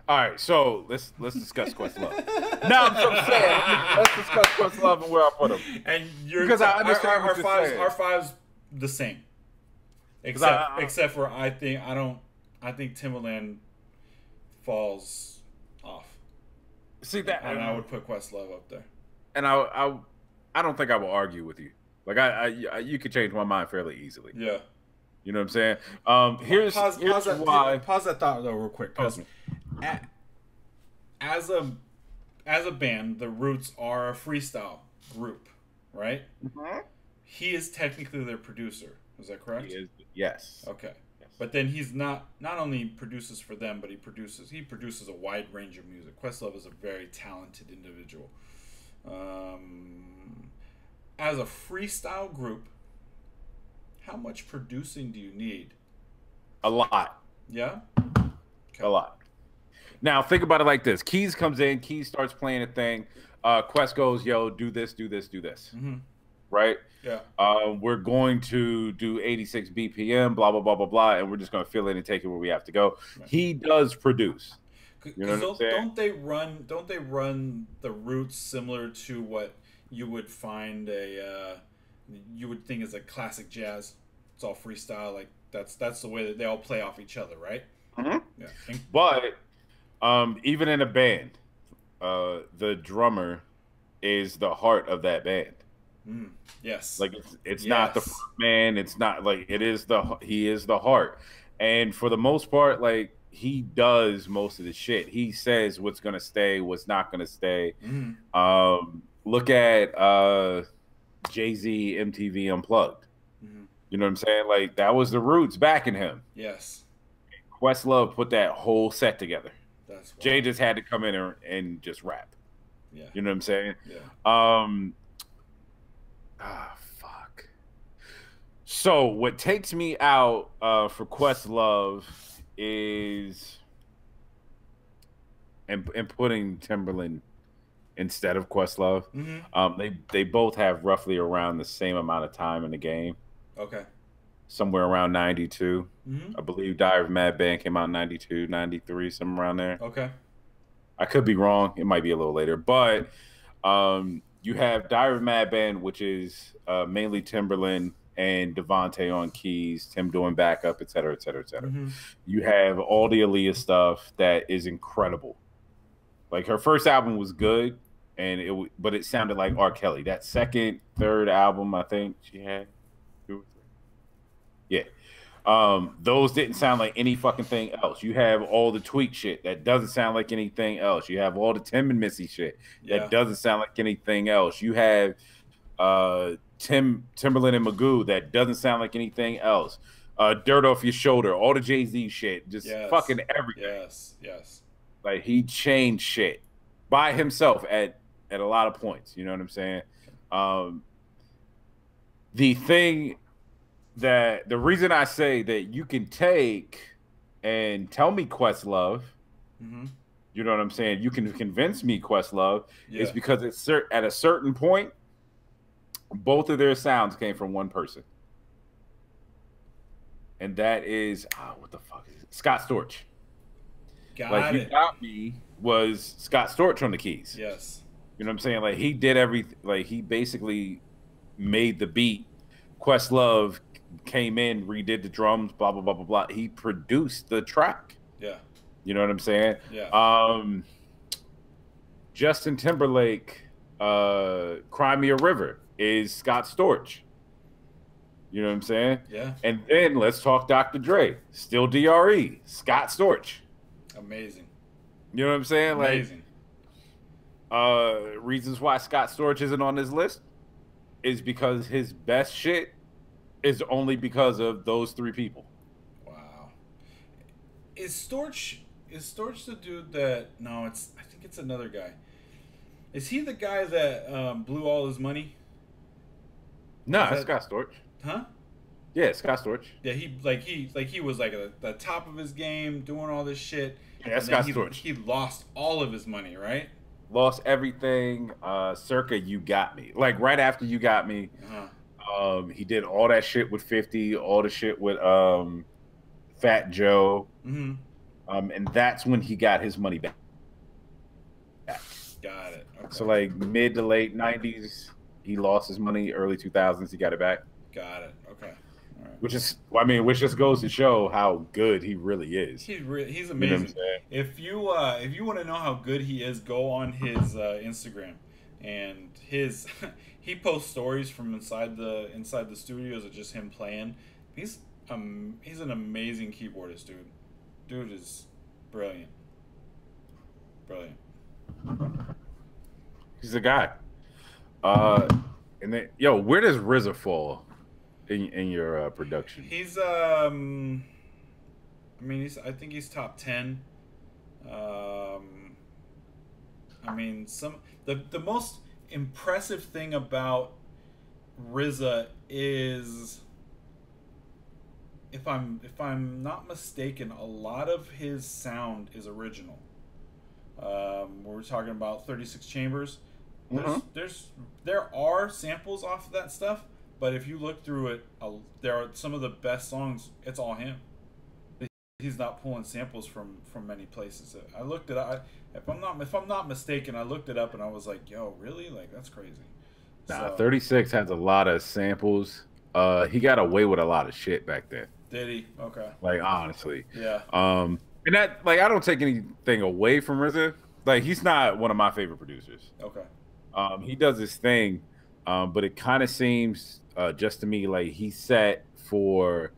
All right, so let's discuss Questlove. Now I'm saying let's discuss Questlove and where I put him. And you're Because I understand our what you're five's saying. our five's the same. Except for I think Timbaland falls off. See that, And I would put Questlove up there. and I don't think I will argue with you. Like you could change my mind fairly easily. Yeah. You know what I'm saying? Here's Pause why. pause that thought though real quick. Because as a band, the Roots are a freestyle group, right? Mm-hmm. He is technically their producer. Is that correct? He is, yes. Okay. Yes. But then he's not only produces for them, but he produces a wide range of music. Questlove is a very talented individual. As a freestyle group, how much producing do you need? A lot. Yeah? Okay. A lot. Now think about it like this: Keys comes in, Keys starts playing a thing. Quest goes, "Yo, do this, do this, do this." Mm-hmm. Right? Yeah. We're going to do 86 BPM, blah blah blah blah blah, and we're just going to fill it and take it where we have to go. Right. He does produce. You know what I'm saying? Don't they run the Roots similar to what you would find you would think is a classic jazz? It's all freestyle, like that's the way that they all play off each other, right? Mm-hmm. Yeah. But even in a band, the drummer is the heart of that band. Mm, yes. Like it's not the front man. It's not like he is the heart. And for the most part, like he does most of the shit. He says what's gonna stay, what's not gonna stay. Mm-hmm. Look at Jay-Z MTV Unplugged. Mm-hmm. You know what I'm saying? Like that was the Roots backing him. Yes. Questlove put that whole set together. That's wild. Jay just had to come in and just rap. Yeah. You know what I'm saying? Yeah. Fuck. So what takes me out for Questlove is and putting Timberland instead of Questlove. Mm-hmm. They both have roughly around the same amount of time in the game. Okay. Somewhere around 92. Mm-hmm. I believe Diary of Mad Band came out in 92, 93, somewhere around there. Okay. I could be wrong. It might be a little later. But you have Diary of Mad Band, which is mainly Timberland and Devontae on keys, Tim doing backup, et cetera, et cetera, et cetera. Mm-hmm. You have all the Aaliyah stuff that is incredible. Like her first album was good, but it sounded like R. Kelly. That second, third album, I think she had 2 or 3. Yeah. Those didn't sound like any fucking thing else. You have all the Tweak shit that doesn't sound like anything else. You have all the Tim and Missy shit that doesn't sound like anything else. You have Timberland and Magoo that doesn't sound like anything else. Dirt Off Your Shoulder, all the Jay-Z shit, just fucking everything. Yes. Like he changed shit by himself at a lot of points. You know what I'm saying? the thing that the reason I say that you can take and tell me Questlove, Mm-hmm. you know what I'm saying? You can convince me Questlove is Yeah. because at a certain point, both of their sounds came from one person, and that is what the fuck is it? Scott Storch. Like Got you it. got me was Scott Storch on the keys. Yes. You know what I'm saying? Like he did everything. Like he basically made the beat. Questlove came in, redid the drums, blah blah blah blah blah. He produced the track. Yeah. You know what I'm saying? Yeah. Justin Timberlake, Cry Me a River is Scott Storch. You know what I'm saying? Yeah. And then let's talk Dr. Dre. Still DRE, Scott Storch. Amazing. You know what I'm saying? Amazing. Like, reasons why Scott Storch isn't on this list is because his best shit is only because of those three people. Wow. Is Storch the dude that? No, I think it's another guy. Is he the guy that blew all his money? No, Is it's that- Scott Storch. Huh? Yeah, Scott Storch. Yeah, he was like at the top of his game, doing all this shit. Yeah, and then Scott Storch. He lost all of his money, right? Lost everything. Circa You Got Me. Like right after You Got Me, he did all that shit with 50, all the shit with Fat Joe. Mm-hmm. And that's when he got his money back. Got it. Okay. So like mid to late 90s, he lost his money. Early 2000s, he got it back. Got it. Okay. All right. Which just goes to show how good he really is. He's You know amazing. what I'm saying? If you want to know how good he is, go on his Instagram, and he posts stories from inside the studios of just him playing. He's an amazing keyboardist, dude. Dude is brilliant. Brilliant. He's a guy. And then where does RZA fall in your production? He's I think he's top 10. I mean, the most impressive thing about RZA is, if I'm not mistaken, a lot of his sound is original. We're talking about 36 Chambers. There are samples off of that stuff, but if you look through it, there are some of the best songs. It's all him. He's not pulling samples from many places. I looked it up. If I'm not mistaken, I looked it up and I was like, "Yo, really? Like that's crazy." Nah, 36 has a lot of samples. He got away with a lot of shit back then. Did he? Okay. Like honestly. Yeah. And that I don't take anything away from RZA. Like he's not one of my favorite producers. Okay. He does his thing, but it kind of seems just to me like he sat for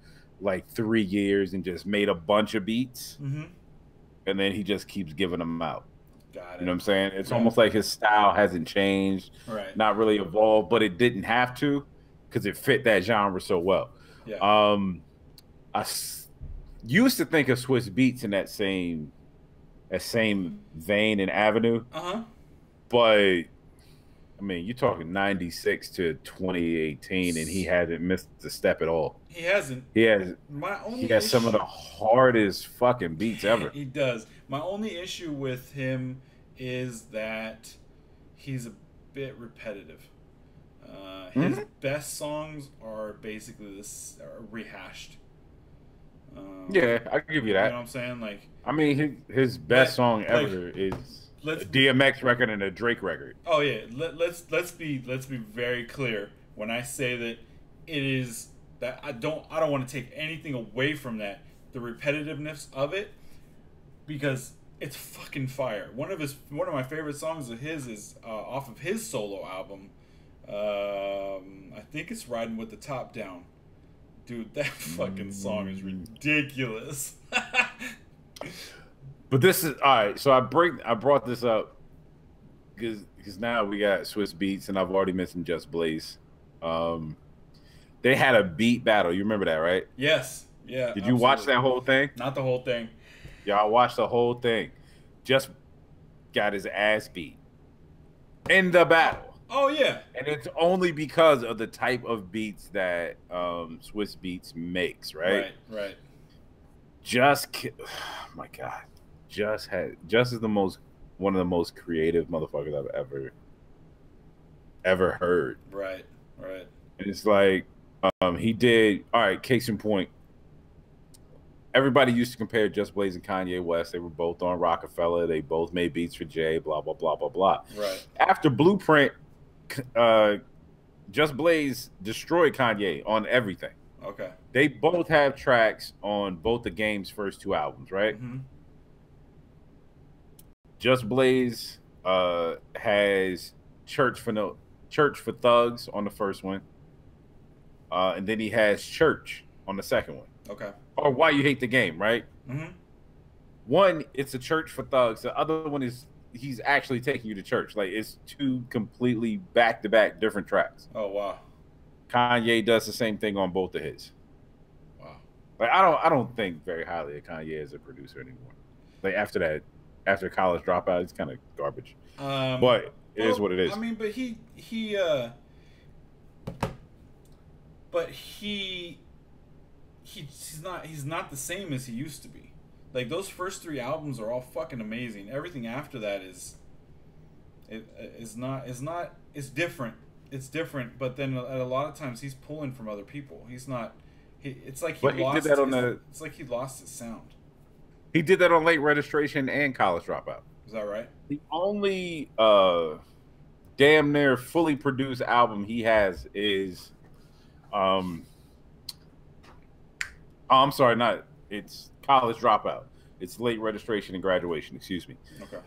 like 3 years and just made a bunch of beats, and then he just keeps giving them out. Got it. You know what I'm saying? It's almost like his style hasn't changed, right? Not really evolved, but it didn't have to because it fit that genre so well. Yeah. I used to think of Swiss Beats in that same vein and avenue. But I mean, you're talking 96 to 2018, and he hasn't missed a step at all. He hasn't. He has some of the hardest fucking beats ever. He does. My only issue with him is that he's a bit repetitive. His best songs are basically rehashed. Yeah, I can give you that. You know what I'm saying? Like, I mean, his best song ever is a DMX record and a Drake record. Oh yeah, let's be very clear when I say that it is that I don't want to take anything away from that, the repetitiveness of it, because it's fucking fire. One of my favorite songs of his is off of his solo album. I think it's Riding with the Top Down. Dude, that fucking song is ridiculous. But this is all right. So I brought this up because now we got Swiss Beats, and I've already mentioned Just Blaze. They had a beat battle. You remember that, right? Yes. Yeah. Did you watch that whole thing? Not the whole thing. Yeah, I watched the whole thing. Just got his ass beat in the battle. Oh yeah. And it's only because of the type of beats that Swiss Beats makes, right? Right. Oh my God, Just is one of the most creative motherfuckers I've ever heard. Right. And it's like he did all right. Case in point, everybody used to compare Just Blaze and Kanye West. They were both on Rockefeller. They both made beats for Jay. Blah blah blah blah blah. Right. After Blueprint, Just Blaze destroyed Kanye on everything. Okay. They both have tracks on both the Game's first two albums, right? Mm-hmm. Just Blaze has Church for Thugs on the first one, and then he has Church on the second one. Okay. Or Why You Hate the Game, right? Mm-hmm. One, it's a Church for Thugs. The other one is he's actually taking you to church. Like it's two completely back-to-back different tracks. Oh wow. Kanye does the same thing on both of his. Wow. Like I don't think very highly of Kanye as a producer anymore. Like after College Dropout, it's kind of garbage. But it is what it is. I mean, but he's not the same as he used to be. Like those first three albums are all fucking amazing. Everything after that is different. It's different, but then a lot of times he's pulling from other people. He's not. It's like he lost. It's like he lost his sound. He did that on Late Registration and College Dropout. Is that right? The only damn near fully produced album he has is I'm sorry, it's College Dropout. It's Late Registration and Graduation, excuse me. Okay.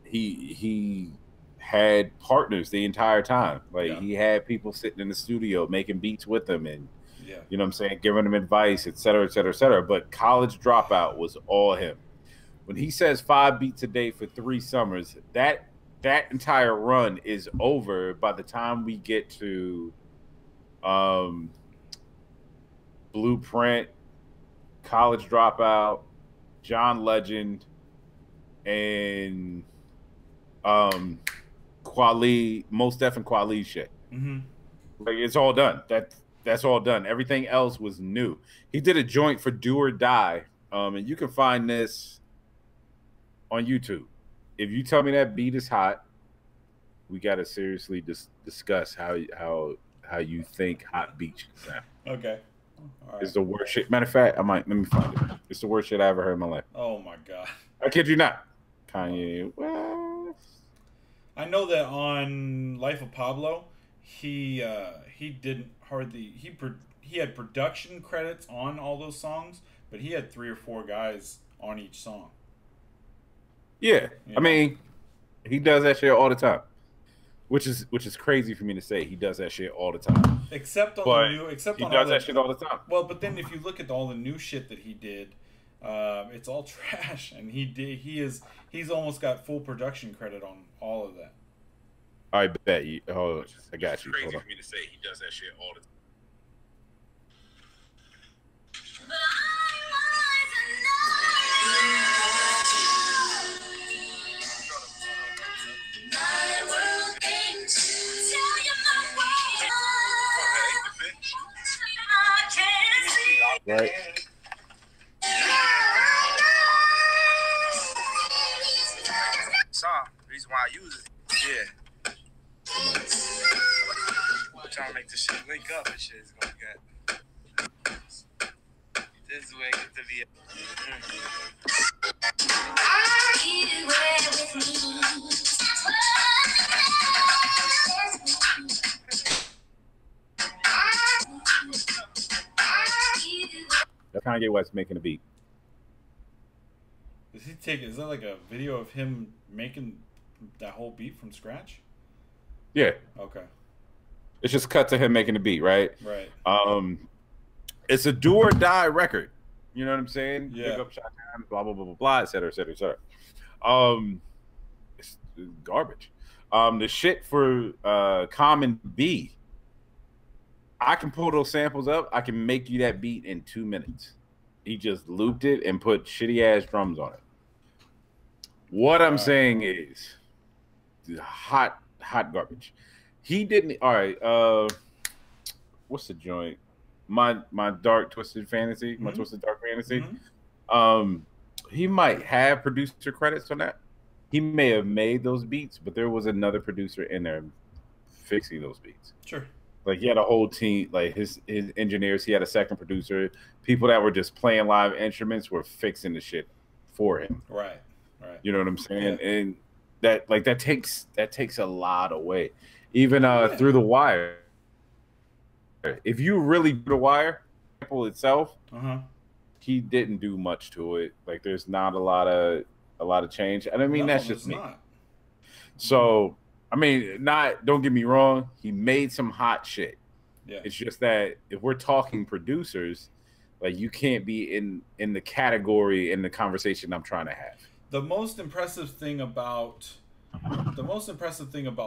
He had partners the entire time. Like he had people sitting in the studio making beats with him and you know what I'm saying, giving him advice, et cetera, et cetera, et cetera. But College Dropout was all him. When he says 5 beats a day for 3 summers, that entire run is over by the time we get to Blueprint, College Dropout, John Legend, and Kweli, Mos Def and Kweli shit. Mm-hmm. Like it's all done. That's all done. Everything else was new. He did a joint for Do or Die, and you can find this on YouTube. If you tell me that beat is hot, we got to seriously discuss how you think hot beat should sound. Okay. All right. It's the worst shit. Matter of fact, let me find it. It's the worst shit I ever heard in my life. Oh my God. I kid you not. Kanye West. I know that on Life of Pablo, he didn't hardly he had production credits on all those songs, but he had 3 or 4 guys on each song. Yeah, I mean, he does that shit all the time, which is crazy for me to say. He does that shit all the time. Except on the new, except he on does all that shit all the time. Well, but then if you look at all the new shit that he did, it's all trash, and he's almost got full production credit on all of that. I bet you. Oh, I got you. Crazy for me to say he does that shit all the time. Right. Song. The reason why I use it. Yeah. I'm trying to make this shit link up and shit. It's gonna get. This is where it gets to be. That's Kanye West making a beat. Is that like a video of him making that whole beat from scratch? Yeah. Okay. It's just cut to him making the beat, right? Right. It's a do or die record. You know what I'm saying? Yeah. Big up Shotgun, blah blah blah blah blah, et cetera, et cetera, et cetera. It's garbage. The shit for Common B. I can pull those samples up. I can make you that beat in 2 minutes. He just looped it and put shitty ass drums on it. What I'm saying is hot garbage. He didn't. All right. What's the joint? My dark twisted fantasy. My twisted dark fantasy. He might have producer credits on that. He may have made those beats, but there was another producer in there fixing those beats. Sure. Like he had a whole team, like his engineers. He had a second producer. People that were just playing live instruments were fixing the shit for him. Right. Right. You know what I'm saying? Yeah. And that takes a lot away. Even Through the Wire. If you really do the Wire itself, he didn't do much to it. Like there's not a lot of change. And I mean that's just me. Not. So I mean, don't get me wrong, he made some hot shit. Yeah. It's just that if we're talking producers, like you can't be in the category in the conversation I'm trying to have. The most impressive thing about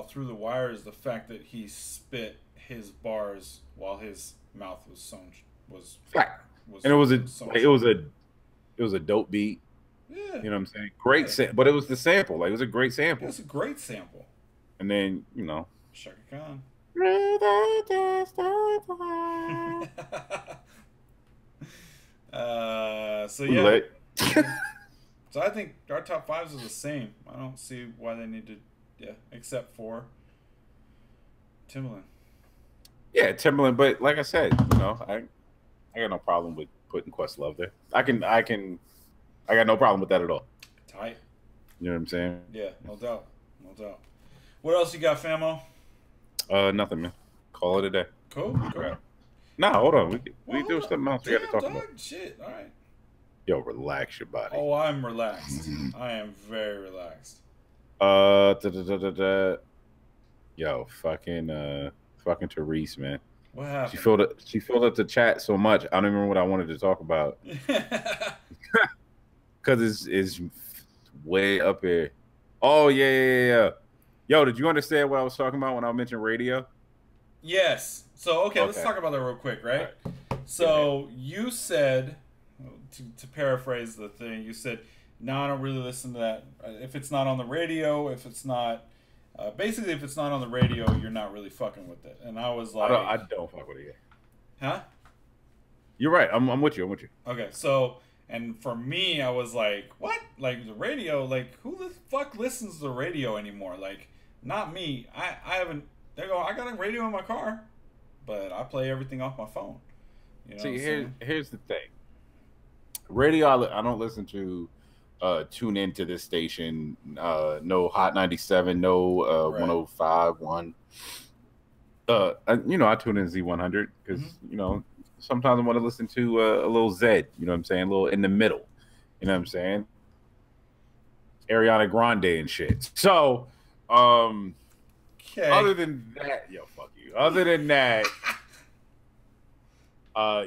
Through the Wire is the fact that he spit his bars while his mouth was sewn. And it was a dope beat. Yeah. You know what I'm saying? Great, but it was the sample. Like it was a great sample. It's a great sample. And then, you know, Shaka Khan. So yeah. So I think our top fives are the same. I don't see why they need to, except for Timbaland. Yeah, Timbaland. But like I said, you know, I got no problem with putting Questlove there. I got no problem with that at all. Tight. You know what I'm saying? Yeah, no doubt. What else you got, famo? Nothing, man. Call it a day. Cool. Nah, hold on. We do something else we got to talk about. Shit, all right. Yo, relax your body. Oh, I'm relaxed. I am very relaxed. Yo, fucking Therese, man. What happened? She filled up the chat so much. I don't remember what I wanted to talk about. Because it's way up here. Oh, yeah. Yo, did you understand what I was talking about when I mentioned radio? Yes. So, okay, let's talk about that real quick, right? So, you said, to paraphrase the thing, you said, no, I don't really listen to that. If it's not on the radio, if it's not... basically, if it's not on the radio, you're not really fucking with it. And I was like... I don't fuck with it yet. Huh? You're right. I'm with you. Okay, so... And for me, I was like, what? Like, the radio? Like, who the fuck listens to the radio anymore? Like, not me. I haven't... There you go. I got a radio in my car, but I play everything off my phone. You know. See, here's the thing. Radio, I don't listen to... tune into this station. No Hot 97, no 105.1. You know, I tune in Z100 because you know sometimes I want to listen to a little Z. You know what I'm saying? A little in the middle. You know what I'm saying? Ariana Grande and shit. So, other than that, yo, fuck you. Other than that,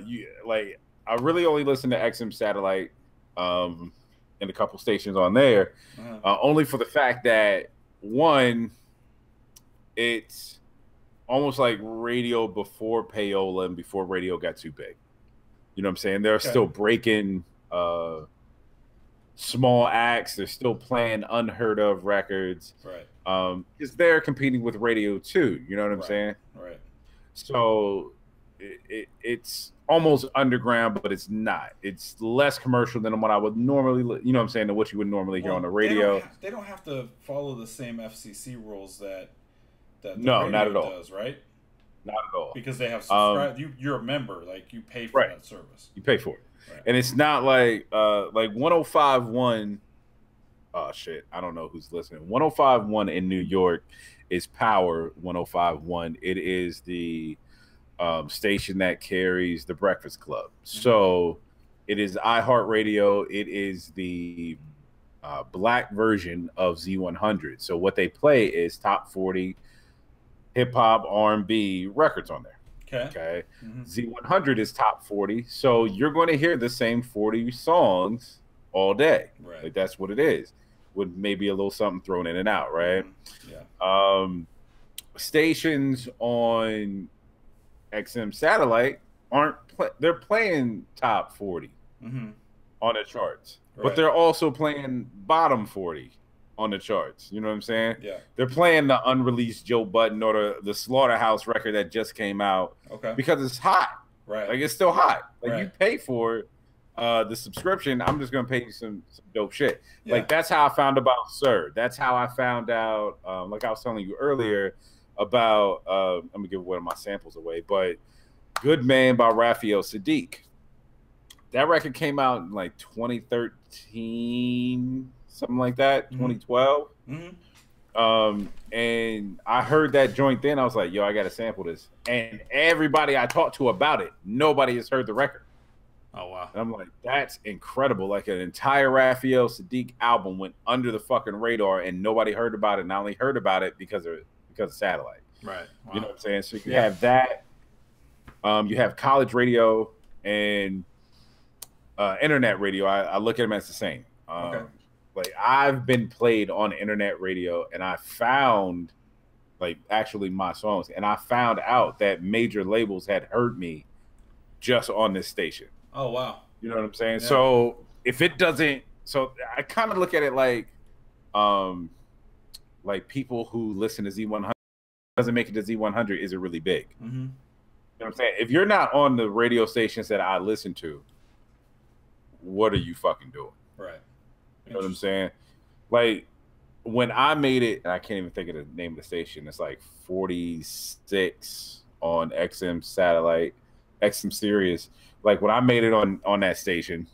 you like I really only listen to XM Satellite. And a couple stations on there, only for the fact that one, it's almost like radio before payola and before radio got too big. You know what I'm saying? They're still breaking small acts. They're still playing unheard of records. Right. Because they're competing with radio too. You know what I'm saying? Right. So it's almost underground, but it's not. It's less commercial than what I would normally, you know what I'm saying, than what you would normally hear on the radio. They don't have to follow the same FCC rules that the radio not at all. Does, right? Not at all. Because they have subscribed. You're a member, like you pay for that service. You pay for it, and it's not like 105.1. Oh shit, I don't know who's listening. 105.1 in New York is Power 105.1. It is the station that carries the Breakfast Club. So it is iHeartRadio. It is the black version of Z100. So what they play is top 40 hip hop, R&B records on there. Okay. Z100 is top 40. So you're going to hear the same 40 songs all day. Right. Like that's what it is, with maybe a little something thrown in and out. Right. Yeah. Stations on XM Satellite they're playing top 40 on the charts, but they're also playing bottom 40 on the charts. You know what I'm saying? Yeah. They're playing the unreleased Joe Budden or the Slaughterhouse record that just came out. Okay. Because it's hot. Right. Like it's still hot. Like Right. you pay for the subscription. I'm just gonna pay you some dope shit. Yeah. Like that's how I found about Sir. That's how I found out. Like I was telling you earlier about. Let me give one of my samples away. But Good Man by Raphael Sadiq. That record came out in like 2013, something like that, 2012. And I heard that joint then. I was like, yo, I got to sample this. And everybody I talked to about it, nobody has heard the record. Oh, wow. And I'm like, that's incredible. Like an entire Raphael Sadiq album went under the fucking radar and nobody heard about it. And I only heard about it because of Satellite. Right. Wow. You know what I'm saying? So you have that. You have college radio and internet radio. I look at them as the same. Okay. Like I've been played on internet radio, and I found like actually my songs, and I found out that major labels had heard me just on this station. Oh wow. You know what I'm saying? Yeah. So if it doesn't, so I kind of look at it like people who listen to Z100 doesn't make it to Z100 isn't really big. You know what I'm saying? If you're not on the radio stations that I listen to, what are you fucking doing? Right. You know what I'm saying? Like when I made it, and I can't even think of the name of the station. It's like 46 on XM satellite, XM Sirius. Like when I made it on that station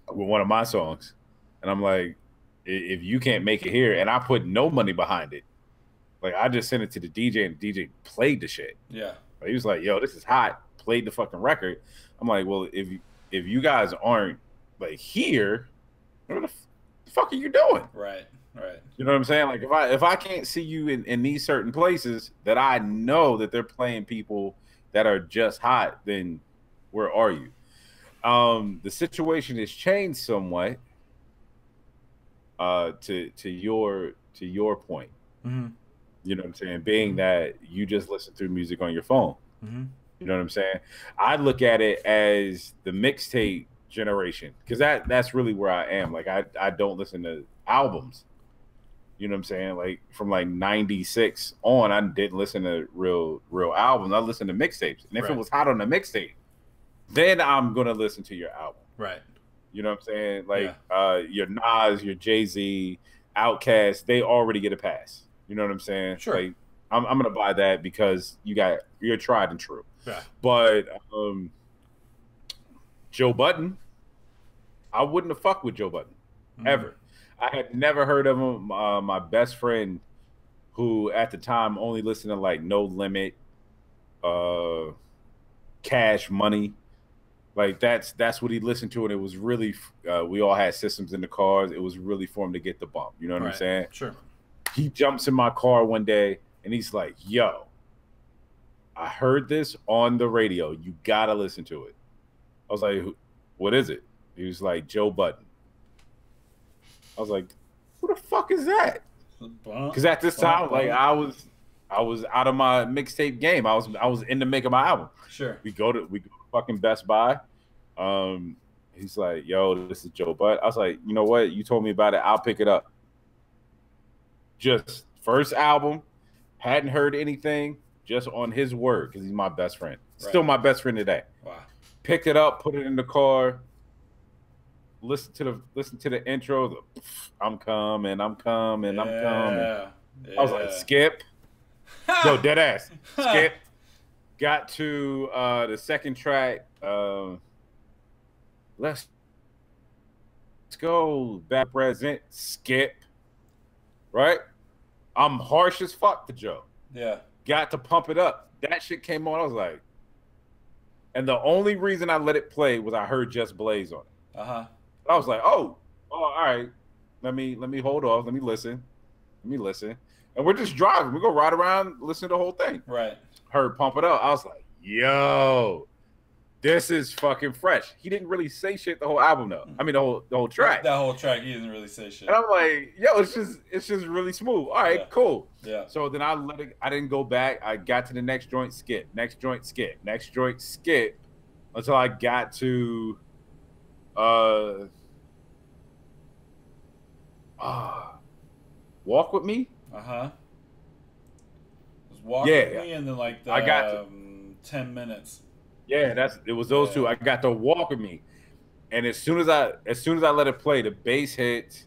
with one of my songs, and I'm like, if you can't make it here, and I put no money behind it, like I just sent it to the DJ, and the DJ played the shit. Yeah. Like, he was like, "Yo, this is hot." Played the fucking record. I'm like, well, if you guys aren't like here, what the fuck are you doing? Right. Right. You know what I'm saying? Like if I can't see you in these certain places that I know that they're playing people that are just hot, then where are you? The situation has changed somewhat. To your point. You know what I'm saying? Being that you just listen through music on your phone. You know what I'm saying? I look at it as the mixtape generation, because that's really where I am. Like I don't listen to albums. You know what I'm saying? Like from like 96 on, I didn't listen to real albums. I listened to mixtapes. And if it was hot on the mixtape, then I'm gonna listen to your album. Right. You know what I'm saying? Like your Nas, your Jay-Z, Outkast, they already get a pass. You know what I'm saying? Sure. Like I'm gonna buy that because you're tried and true. Yeah. But Joe Budden, I wouldn't have fucked with Joe Budden ever. I had never heard of him. My best friend, who at the time only listened to like No Limit, Cash Money, like that's what he listened to, and it was really we all had systems in the cars. It was really for him to get the bump. You know what I'm saying? Sure. He jumps in my car one day and he's like, "Yo, I heard this on the radio. You gotta listen to it." I was like, "What is it?" He was like, "Joe Budden." I was like, "Who the fuck is that?" Because at this time, like I was out of my mixtape game. I was into making my album. Sure. We go to fucking Best Buy. He's like, "Yo, this is Joe Budden." I was like, "You know what? You told me about it. I'll pick it up." Just first album, hadn't heard anything, just on his word, because he's my best friend. Still my best friend today. Wow. Picked it up, put it in the car, listen to the intro. I'm coming. I was like, skip. Yo, dead ass. Skip. Got to the second track. Let's go. Bad present. Skip. Right? I'm harsh as fuck to Joe. Yeah. Got to pump it up. That shit came on. I was like, and the only reason I let it play was I heard Just Blaze on it. I was like, oh, all right. Let me hold off. Let me listen. And we're just driving. We're gonna ride around, listen to the whole thing. Right. Heard Pump It Up. I was like, yo, this is fucking fresh. He didn't really say shit the whole album though. I mean the whole track. That whole track, he didn't really say shit. And I'm like, yo, it's just really smooth. All right, cool. Yeah. So then I didn't go back. I got to the next joint, skip. Next joint, skip. Next joint, skip. Until I got to Walk With Me. Uh-huh. It was Walk Yeah, With Me and then like the I got 10 minutes. yeah. It was those two. Yeah. I got the Walk With Me, and as soon as I let it play, the bass hits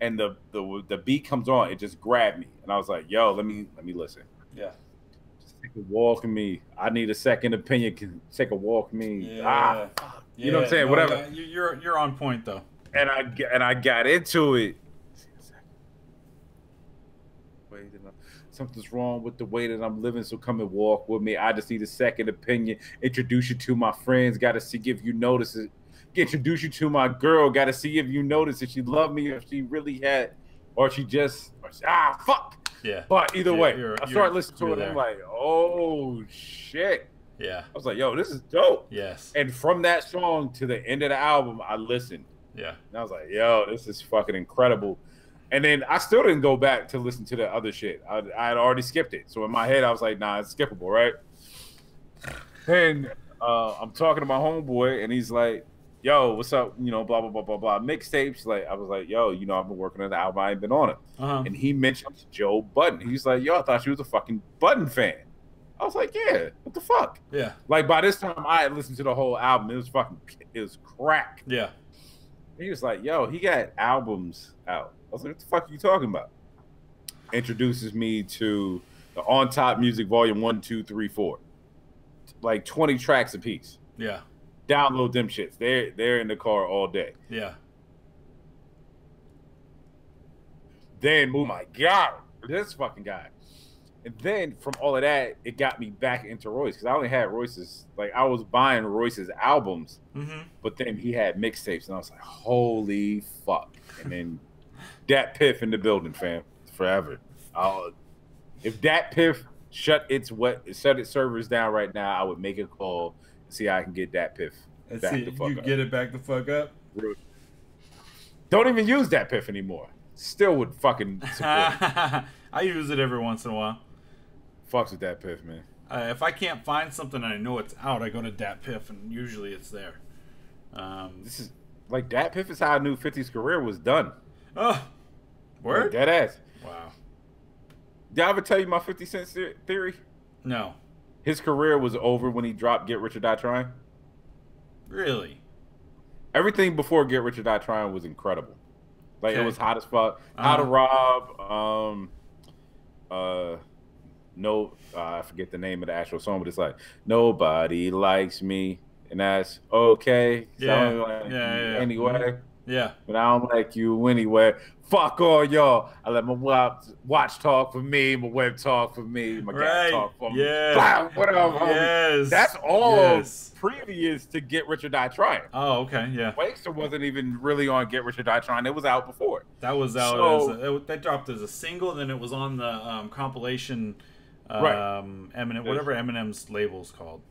and the beat comes on, it just grabbed me, and I was like, "Yo, let me listen." Yeah. Just take a walk with me. I need a second opinion. Can take a walk with me. Yeah. You know what I'm saying? No, Whatever. yeah, you're on point though. And I got into it. Wait, something's wrong with the way that I'm living, so come and walk with me. I just need a second opinion. Introduce you to my friends. Got to see if you notice it. Introduce you to my girl. Got to see if you notice if she loved me, or if she really had, or she just fuck. Yeah. But either way, I started listening to it. there. And I'm like, oh shit. Yeah. I was like, yo, this is dope. Yes. And from that song to the end of the album, I listened. Yeah. And I was like, yo, this is fucking incredible. And then I still didn't go back to listen to the other shit. I had already skipped it. So in my head, I was like, nah, it's skippable, right? And I'm talking to my homeboy, and he's like, yo, what's up? You know, blah, blah, blah, blah, blah. Mixtapes. Like, I was like, yo, you know, I've been working on the album. I ain't been on it. Uh-huh. And he mentioned Joe Budden. He's like, yo, I thought you was a fucking Budden fan. I was like, yeah, what the fuck? Yeah. Like, by this time, I had listened to the whole album. It was crack. Yeah. He was like, yo, he got albums out. I was like, what the fuck are you talking about? Introduces me to the On Top Music Volume 1, 2, 3, 4. Like 20 tracks a piece. Yeah. Download them shits. They're in the car all day. Yeah. Then, oh my God, this fucking guy. And then from all of that, it got me back into Royce, because I only had Royce's, like, I was buying Royce's albums, but then he had mixtapes, and I was like, holy fuck. And then Dat Piff in the building, fam, forever. If Dat Piff shut its servers down right now, I would make a call and see how I can get Dat Piff back the fuck you up. get it back the fuck up. Don't even use Dat Piff anymore. Still would fucking support it. I use it every once in a while. Fucks with Dat Piff, man. If I can't find something and I know it's out, I go to Dat Piff, and usually it's there. This is like Dat Piff is how I knew 50's career was done. Oh, word? Like, dead ass. Wow. Did I ever tell you my 50 Cent theory? No. His career was over when he dropped Get Rich or Die Trying. Really? Everything before Get Rich or Die Trying was incredible. Like, Okay. it was hot as fuck. How to Rob. I forget the name of the actual song, but it's like, nobody likes me, and that's okay. Yeah. Anyway. Yeah. But I don't like you anyway. Fuck all y'all. I let my watch talk for me, my web talk for me, my gas talk for me. Yeah. Whatever. Yes. That's all previous to Get Rich or Die Trying. Oh, okay. Yeah. Wankster wasn't even really on Get Rich or Die Trying. It was out before. That was out. That dropped as a single, then it was on the compilation. Eminem, whatever Eminem's label's called.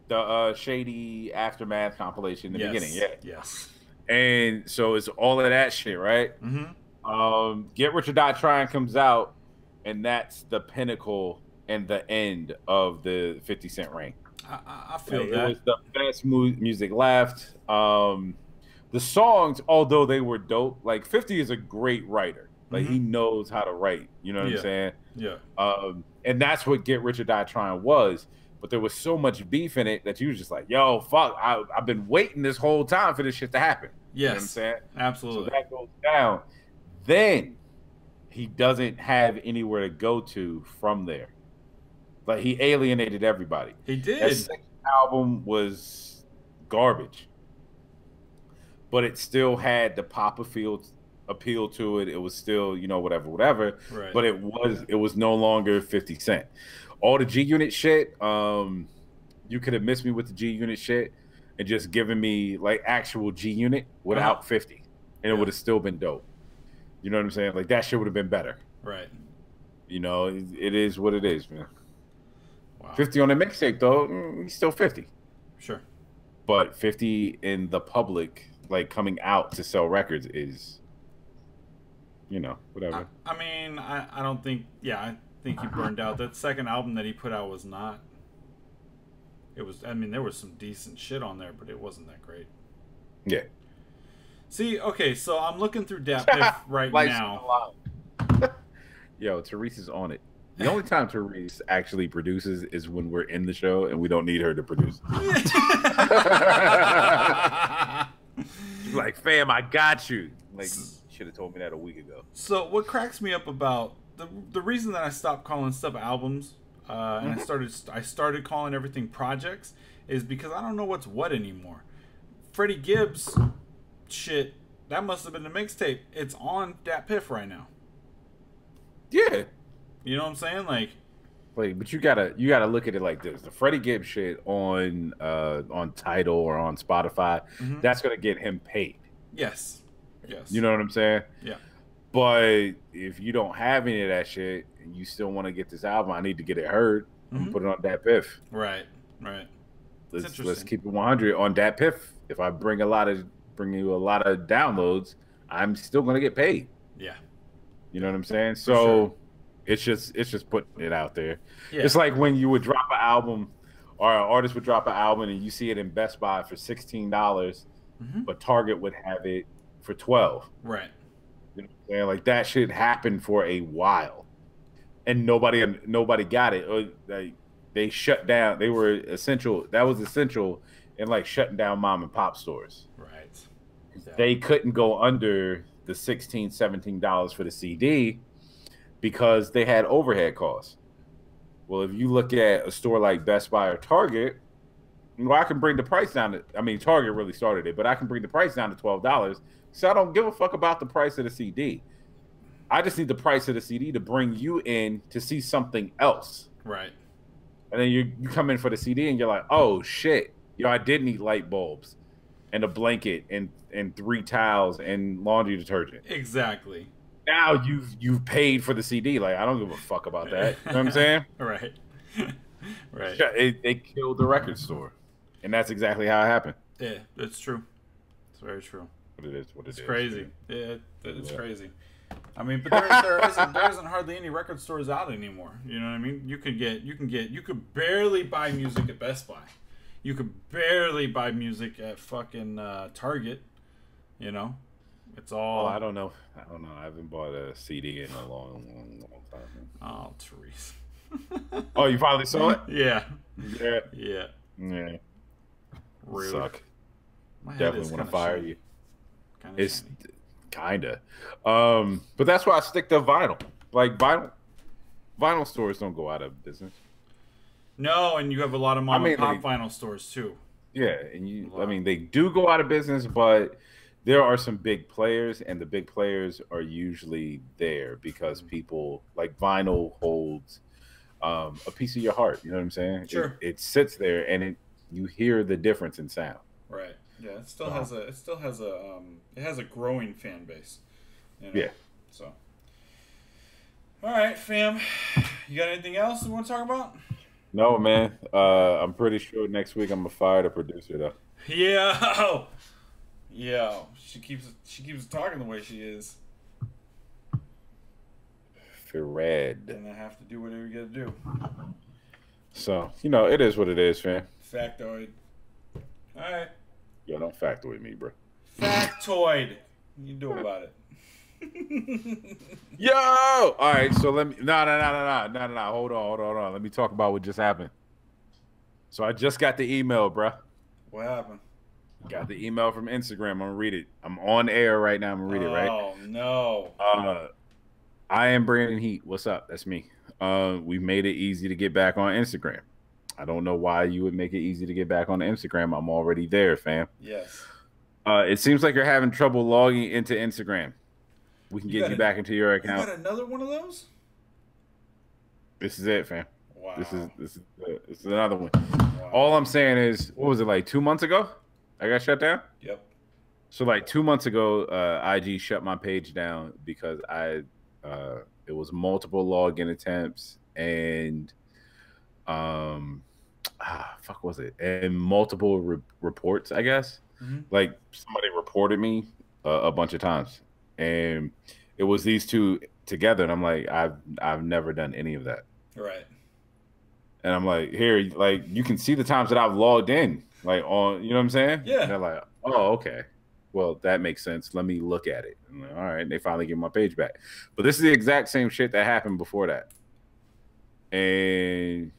The Shady Aftermath compilation in the beginning. Yeah. Yes. And so it's all of that shit, right? Mm-hmm. Get Rich or Die Trying comes out, and that's the pinnacle and the end of the 50 Cent reign. I feel that. It was the best music left. The songs, although they were dope, like 50 is a great writer. Like he knows how to write. You know what I'm saying? Yeah. And that's what Get Rich or Die Trying was. But there was so much beef in it that you was just like, yo, fuck, I've been waiting this whole time for this shit to happen. Yes. You know what I'm saying? Absolutely. So that goes down. Then he doesn't have anywhere to go to from there. Like, he alienated everybody. He did. That second album was garbage. But it still had the pop appeal to it. It was still, you know, whatever. Right. But it was no longer 50 Cent. All the G Unit shit, you could have missed me with the G Unit shit and just given me like actual G Unit without 50. And it would have still been dope. You know what I'm saying? Like, that shit would have been better. Right. You know, it is what it is, man. Wow. 50 on the mixtape, though, he's still 50. Sure. But 50 in the public, like, coming out to sell records is, you know, whatever. I mean, I don't think, I think he burned out. That second album that he put out was not, I mean, there was some decent shit on there, but it wasn't that great. Yeah. See, okay, so I'm looking through Dat Piff right now. Yo, Therese is on it. The only time Therese actually produces is when we're in the show and we don't need her to produce. She's like, fam, I got you. Like, you should have told me that a week ago. So what cracks me up about the reason that I stopped calling stuff albums and I started calling everything projects is because I don't know what's what anymore. Freddie Gibbs shit, that must have been the mixtape. It's on Dat Piff right now. Yeah. You know what I'm saying? Like, but you gotta look at it like this: the Freddie Gibbs shit on Tidal or on Spotify, that's gonna get him paid. Yes. You know what I'm saying? Yeah. But if you don't have any of that shit and you still want to get this album, I need to get it heard. I'm gonna put it on Dat Piff. Right. Let's keep it 100 on Dat Piff. If I bring you a lot of downloads, I'm still gonna get paid. Yeah. You know what I'm saying? So it's just putting it out there. Yeah. It's like when you would drop an album or an artist would drop an album and you see it in Best Buy for $16, but Target would have it for $12. Right. You know what I'm saying? Like that shit happened for a while. And nobody got it. Like they shut down. They were essential. That was essential in like shutting down mom and pop stores. Right. Yeah. They couldn't go under the $16, $17 for the CD because they had overhead costs. Well, if you look at a store like Best Buy or Target, well, I can bring the price down Target really started it, but I can bring the price down to $12. So I don't give a fuck about the price of the CD. I just need the price of the CD to bring you in to see something else. Right. And then you come in for the CD and you're like, oh shit, I did need light bulbs and a blanket and 3 towels and laundry detergent. Exactly. Now you've paid for the CD. Like, I don't give a fuck about that. You know what I'm saying? Right. Right. They killed the record store. And that's exactly how it happened. Yeah, it's true. It's very true. But it is what it is. It's crazy. Yeah, it's crazy. I mean, but there isn't hardly any record stores out anymore. You know what I mean? You could barely buy music at Best Buy. You could barely buy music at fucking Target. You know, it's all. Oh, I don't know. I haven't bought a CD in a long time. Oh, Therese. Oh, you finally saw it? Yeah. Yeah. Rude. Suck. My Definitely want to fire you. It's shiny. Kinda. But that's why I stick to vinyl. Like vinyl stores don't go out of business. No, and you have a lot of mom and pop vinyl stores too. Yeah, and they do go out of business, but there are some big players, and the big players are usually there because people like vinyl holds a piece of your heart. You know what I'm saying? Sure. It sits there, and you hear the difference in sound. Right. Yeah, it has a growing fan base. You know? Yeah. So, all right, fam. You got anything else you want to talk about? No, man. I'm pretty sure next week I'm gonna fire the producer though. Yeah. Yeah. She keeps talking the way she is. Fred. And I have to do whatever you gotta do. So it is what it is, fam. Factoid. All right. Yo, don't factoid me, bro. Factoid. What you do about it? Yo! All right, so let me... No. Hold on. Let me talk about what just happened. So I just got the email, bro. What happened? Got the email from Instagram. I'm going to read it. I'm on air right now. I'm going to read it, right? Oh, no. I am Brandon Heat. What's up? That's me. We made it easy to get back on Instagram. I don't know why you would make it easy to get back on Instagram. I'm already there, fam. Yes. It seems like you're having trouble logging into Instagram. We can get you back into your account. You got another one of those? This is it, fam. Wow. This is another one. Wow. All I'm saying is, what was it, like 2 months ago? I got shut down? Yep. So like 2 months ago, IG shut my page down because it was multiple login attempts and fuck was it? And multiple reports, I guess. Mm-hmm. Like somebody reported me a bunch of times, and it was these two together, and I'm like, I've never done any of that. Right. And I'm like, here, like you can see the times that I've logged in, like on, you know what I'm saying? Yeah. And they're like, oh, okay. well, that makes sense. Let me look at it. I'm like, all right, and they finally give my page back. But this is the exact same shit that happened before that. And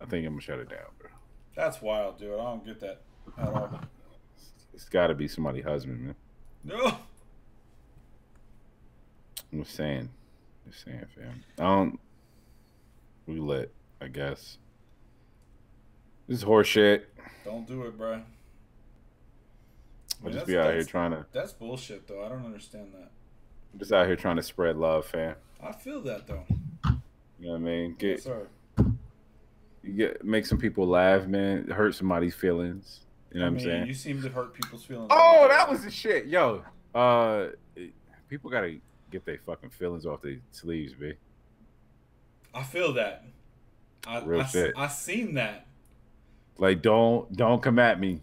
I think I'm gonna shut it down, bro. That's wild, dude. I don't get that at all. It's got to be somebody's husband, man. No. I'm just saying, fam. I don't. We lit, I guess. This is horse shit. Don't do it, bro. I'll just be out here trying to. That's bullshit, though. I don't understand that. I'm just out here trying to spread love, fam. I feel that, though. You know what I mean? Yes, sir. Make some people laugh, man. Hurt somebody's feelings. You know what I'm saying? You seem to hurt people's feelings. Oh, that was the shit, yo. People gotta get their fucking feelings off their sleeves, b. I feel that. Real shit. I seen that. Like, don't come at me.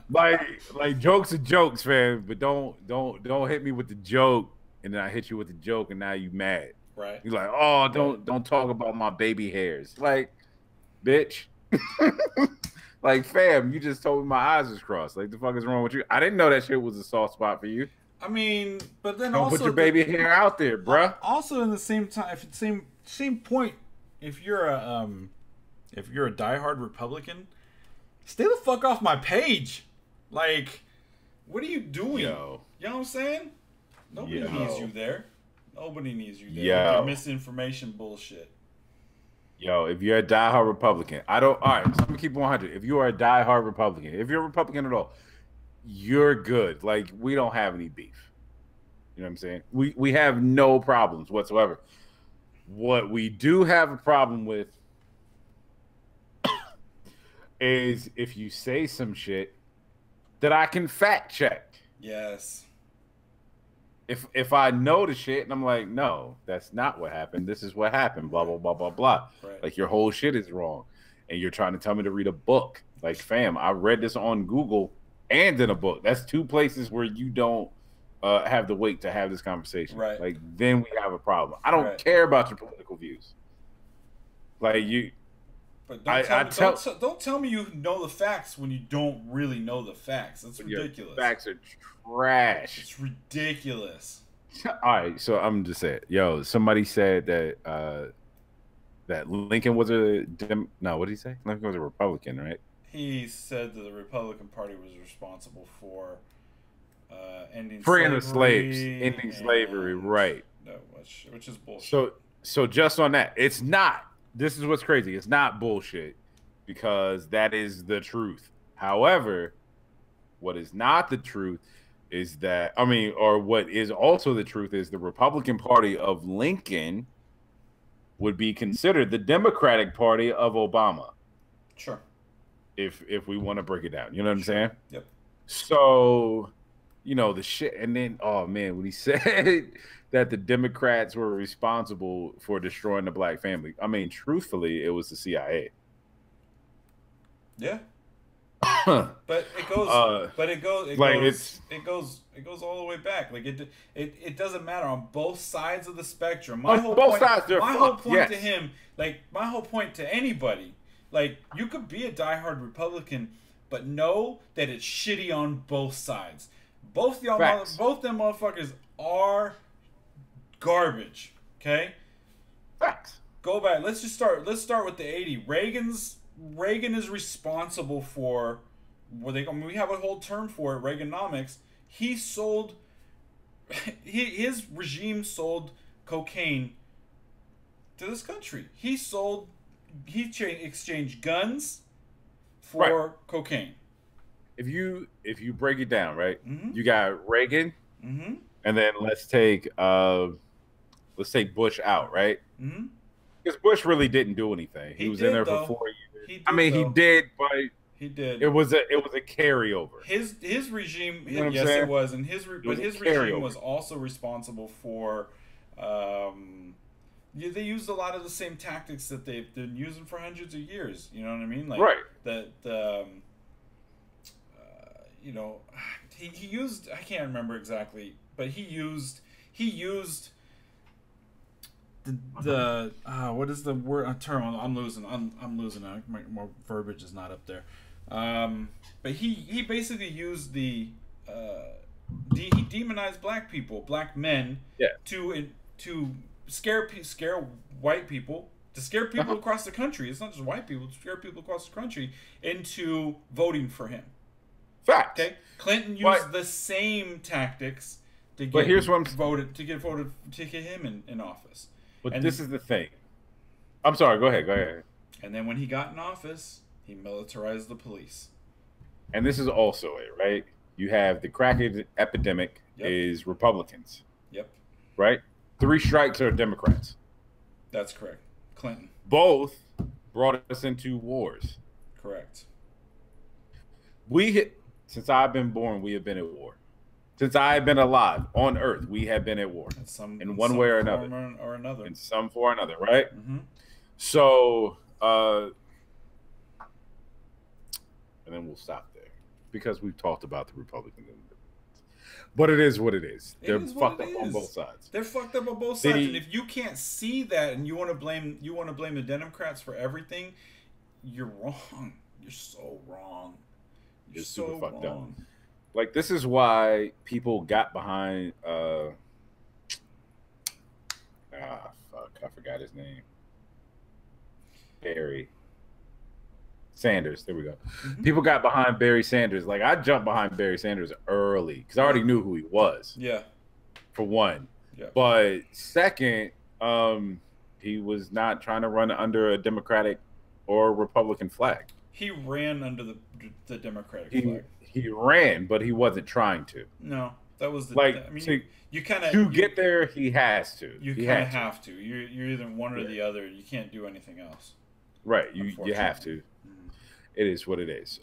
like jokes are jokes, fam. But don't hit me with the joke, and then I hit you with the joke, and now you mad. Right. You're like, oh, don't talk about my baby hairs. Like, bitch. Like, fam, you just told me my eyes was crossed. Like, the fuck is wrong with you? I didn't know that shit was a soft spot for you. I mean, but then don't also put your baby hair out there, bruh. Also, in the same time, same point, if you're a diehard Republican, stay the fuck off my page. Like, what are you doing? Yo. You know what I'm saying? Nobody needs you there. Nobody needs you there. Yo. With your misinformation bullshit. Yo, if you're a diehard Republican, all right, so I'm gonna keep 100. If you are a diehard Republican, if you're a Republican at all, you're good. Like, we don't have any beef. You know what I'm saying? We have no problems whatsoever. What we do have a problem with is if you say some shit that I can fact check. Yes. If I know the shit and I'm like, no, that's not what happened. This is what happened. Blah blah blah blah blah. Right. Like, your whole shit is wrong, and you're trying to tell me to read a book. Like, fam, I read this on Google and in a book. That's two places where you don't have the weight to have this conversation. Right. Like, then we have a problem. I don't care about your political views. Like, you. But don't tell me you know the facts when you don't really know the facts. That's ridiculous. Facts are trash. It's ridiculous. All right, so I'm just saying, yo, somebody said that that Lincoln was what did he say? Lincoln was a Republican, right? He said that the Republican Party was responsible for ending freeing the slavery, slaves, ending slavery, right? No, which is bullshit. So just on that, it's not. This is what's crazy. It's not bullshit, because that is the truth. However, what is not the truth is that, or what is also the truth is the Republican Party of Lincoln would be considered the Democratic Party of Obama. Sure. If we want to break it down. You know what I'm saying? Yep. So, the shit. And then, oh, man, when he said that the Democrats were responsible for destroying the black family, truthfully, it was the CIA. Yeah. But it goes. It goes all the way back. Like, it doesn't matter on both sides of the spectrum. My whole point to him, like, my whole point to anybody, like, you could be a diehard Republican, but know that it's shitty on both sides. Both them motherfuckers are garbage. Okay. Facts. Go back. Let's start with the 80s. Reagan is responsible for we have a whole term for it, Reaganomics. He sold his regime sold cocaine to this country. He exchanged guns for cocaine. If you break it down, right? Mm-hmm. You got Reagan, mm-hmm. and then let's take Bush out, right? Mm-hmm. Because Bush really didn't do anything. He was in there for 4 years. He did, but he did. It was a carryover. His regime, you know yes, it was, and his regime was also responsible for. They used a lot of the same tactics that they've been using for hundreds of years. You know what I mean? Like, right. He used. I can't remember exactly, but he used. What is the word term? I'm losing. My verbiage is not up there. But he basically used he demonized black people, black men, Yeah. to scare white people, to scare people across the country. It's not just white people; to scare people across the country into voting for him. Facts. Okay, Clinton used the same tactics to get here's what I'm voted to get him in office. But this is the thing. I'm sorry. Go ahead. And then when he got in office, he militarized the police. And this is also it, right? You have the crack epidemic is Republicans. Yep. Right? 3 strikes are Democrats. That's correct. Clinton. Both brought us into wars. Correct. Since I've been born, we have been at war. Since I have been alive on Earth, we have been at war in one way or another. In some form or another, right? Mm-hmm. So, and then we'll stop there because we've talked about the Republicans. But it is what it is. They're fucked up on both sides. They're fucked up on both sides. And if you can't see that and you want to blame the Democrats for everything, you're wrong. You're so wrong. You're super fucked up. Like, this is why people got behind I forgot his name. Barry Sanders. There we go. Mm-hmm. People got behind Barry Sanders. Like, I jumped behind Barry Sanders early because I already knew who he was. Yeah. For one. Yeah. But second, he was not trying to run under a Democratic or Republican flag. He ran under the Democratic flag. He ran, but he wasn't trying to. No, that was the like. I mean, you kind of get there. He has to. You kind of have to. You're either one or the other. You can't do anything else. Right. You have to. Mm-hmm. It is what it is.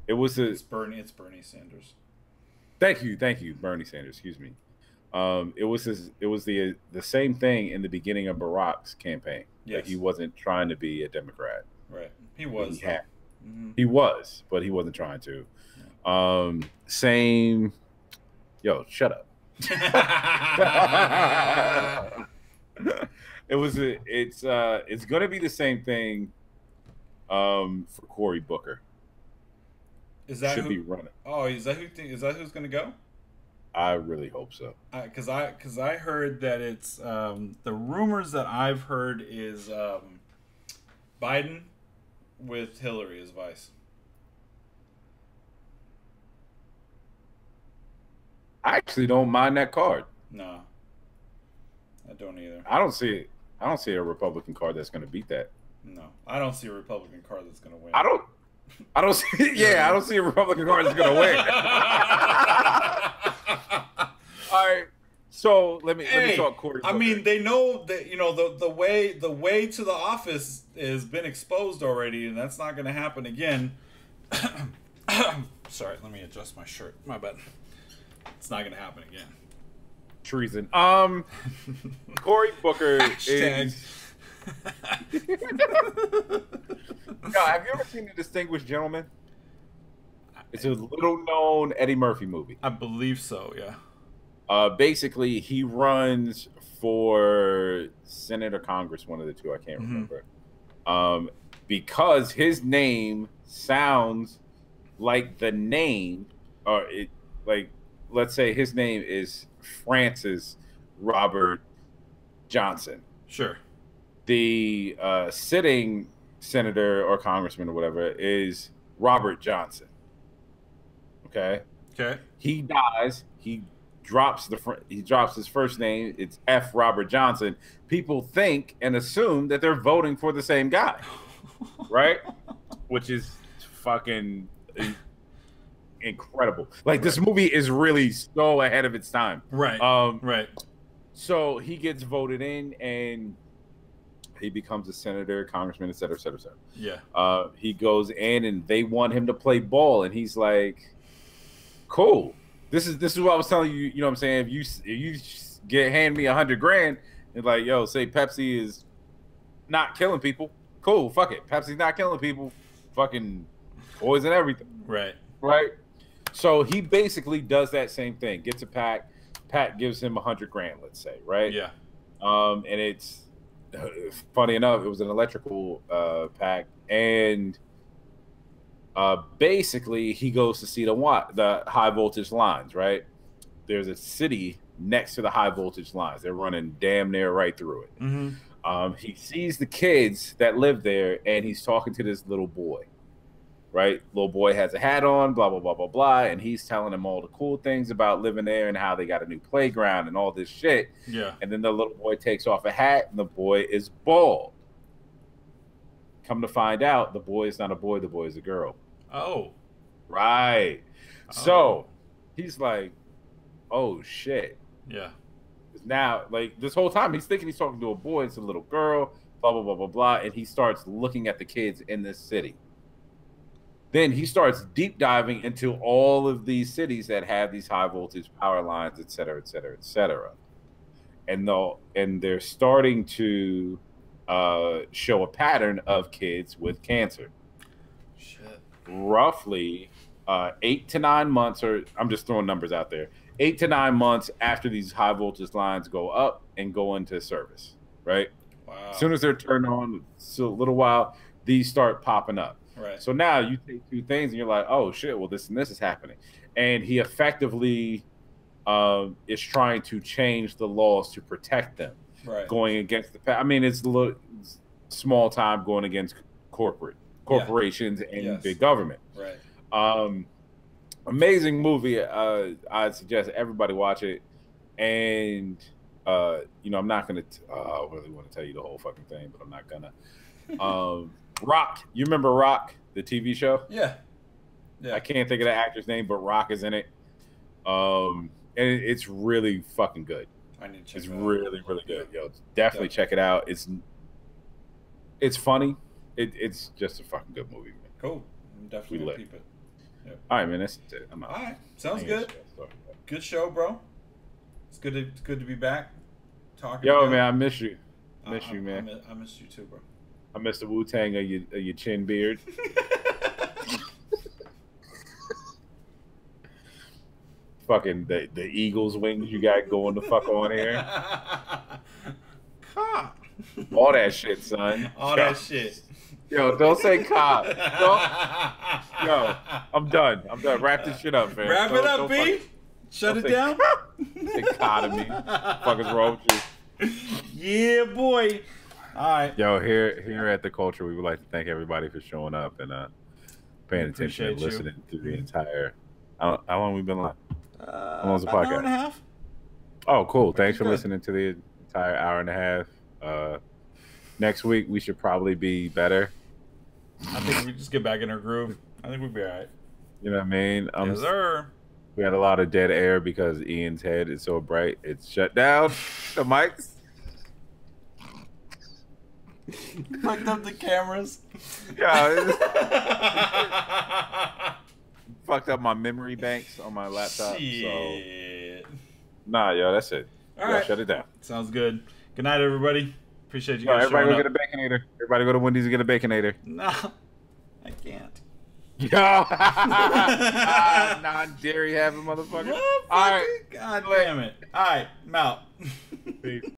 It was It's Bernie Sanders. Thank you, Bernie Sanders. Excuse me. It was the same thing in the beginning of Barack's campaign. Yes. Like, he wasn't trying to be a Democrat. Right. He was. He was, but he wasn't trying to. Yeah. Same. Yo, shut up. It's going to be the same thing for Cory Booker. Is that should be running? Oh, is that who's going to go? I really hope so. Because I heard that it's the rumors that I've heard is Biden with Hillary as vice. I actually don't mind that card. No, I don't either. I don't see a Republican card that's going to beat that. No, I don't see a Republican card that's going to win. I don't see. Yeah, I don't see a Republican card that's going to win. All right. So let me talk Cory Booker. I mean, they know that the way to the office has been exposed already, and that's not going to happen again. Sorry, let me adjust my shirt. My bad. It's not going to happen again. Treason. Cory Booker is. No, have you ever seen The Distinguished Gentleman? It's a little-known Eddie Murphy movie. I believe so. Yeah. Basically, he runs for Senate or Congress, one of the two. I can't remember. Because his name sounds like the name, let's say his name is Francis Robert Johnson. Sure. The sitting senator or congressman or whatever is Robert Johnson. Okay. He dies. He drops his first name. It's F. Robert Johnson. People think and assume that they're voting for the same guy, right? Which is fucking incredible. Like, this movie is really so ahead of its time. Right. Right. So he gets voted in and he becomes a senator, congressman, et cetera, et cetera, et cetera. Yeah. He goes in and they want him to play ball, and he's like, cool. This is what I was telling you. You know what I'm saying? If you hand me $100,000 and like, yo, say Pepsi is not killing people, cool, fuck it. Pepsi's not killing people, fucking poison everything. Right. So he basically does that same thing. Gets a pack. Pat gives him $100,000, let's say, right? Yeah. And it's funny enough, it was an electrical pack, and Basically, he goes to see the high voltage lines. Right, there's a city next to the high voltage lines. They're running damn near right through it. He sees the kids that live there, and he's talking to this little boy. Right, little boy has a hat on, blah blah blah blah blah, and he's telling him all the cool things about living there and how they got a new playground and all this shit. Yeah. And then the little boy takes off a hat, and the boy is bald. Come to find out, the boy is not a boy; the boy is a girl. Oh. Right. Oh. So he's like, "Oh shit." Yeah. Now, like this whole time, he's thinking he's talking to a boy. It's a little girl. Blah blah blah blah blah, and he starts looking at the kids in this city. Then he starts deep diving into all of these cities that have these high voltage power lines, et cetera, et cetera, et cetera. And they're starting to show a pattern of kids with cancer. Shit. Roughly 8 to 9 months, or I'm just throwing numbers out there, 8 to 9 months after these high voltage lines go up and go into service, right? Wow. As soon as they're turned on, so a little while, these start popping up. Right. So now you take two things and you're like, oh shit, well this and this is happening. And he effectively is trying to change the laws to protect them. Right. Going against I mean, it's small time going against corporations and big government. Right. Amazing movie. I'd suggest everybody watch it. And I'm not gonna I really want to tell you the whole fucking thing, but I'm not gonna. Rock, you remember Rock, the TV show? Yeah. I can't think of the actor's name, but Rock is in it. And it's really fucking good. I need to check It's it out. really, really good. Yo, definitely check it out. It's funny. It's just a fucking good movie, man. Cool. I'm definitely gonna keep it. Yep. All right, man. That's it. I'm out. All right. Sounds good. Good show, bro. It's good to be back. Talking. Yo, man, I miss you. Miss you, man. I miss you too, bro. I miss the Wu-Tang of your chin beard. Fucking the Eagles wings you got going the fuck on here. Cop. All that shit, son. All that shit. Yo, don't say cop. Yo, I'm done. Wrap this shit up, man. Wrap it up, B. Shut it down. Say cop to me. Fuck is wrong with you? Yeah, boy. All right. Yo, here at The Culture, we would like to thank everybody for showing up and paying attention and listening to the entire. How long we been live? How long was the podcast? An hour and a half. Oh, cool. Thanks for listening to the entire hour and a half. Next week, we should probably be better. I think we just get back in our groove. I think we'll be all right. You know what I mean? Yes, sir. We had a lot of dead air because Ian's head is so bright. It's shut down. The mics. Fucked up the cameras. Yeah. Fucked up my memory banks on my laptop. Shit. So. Nah, yo, that's it. All right. Shut it down. Sounds good. Good night, everybody. Appreciate you guys everybody showing go up. get a Baconator. Everybody go to Wendy's and get a Baconator. No, I can't. Yo. Non-dairy having motherfucker. All right. God damn it. All right, I'm out. Peace.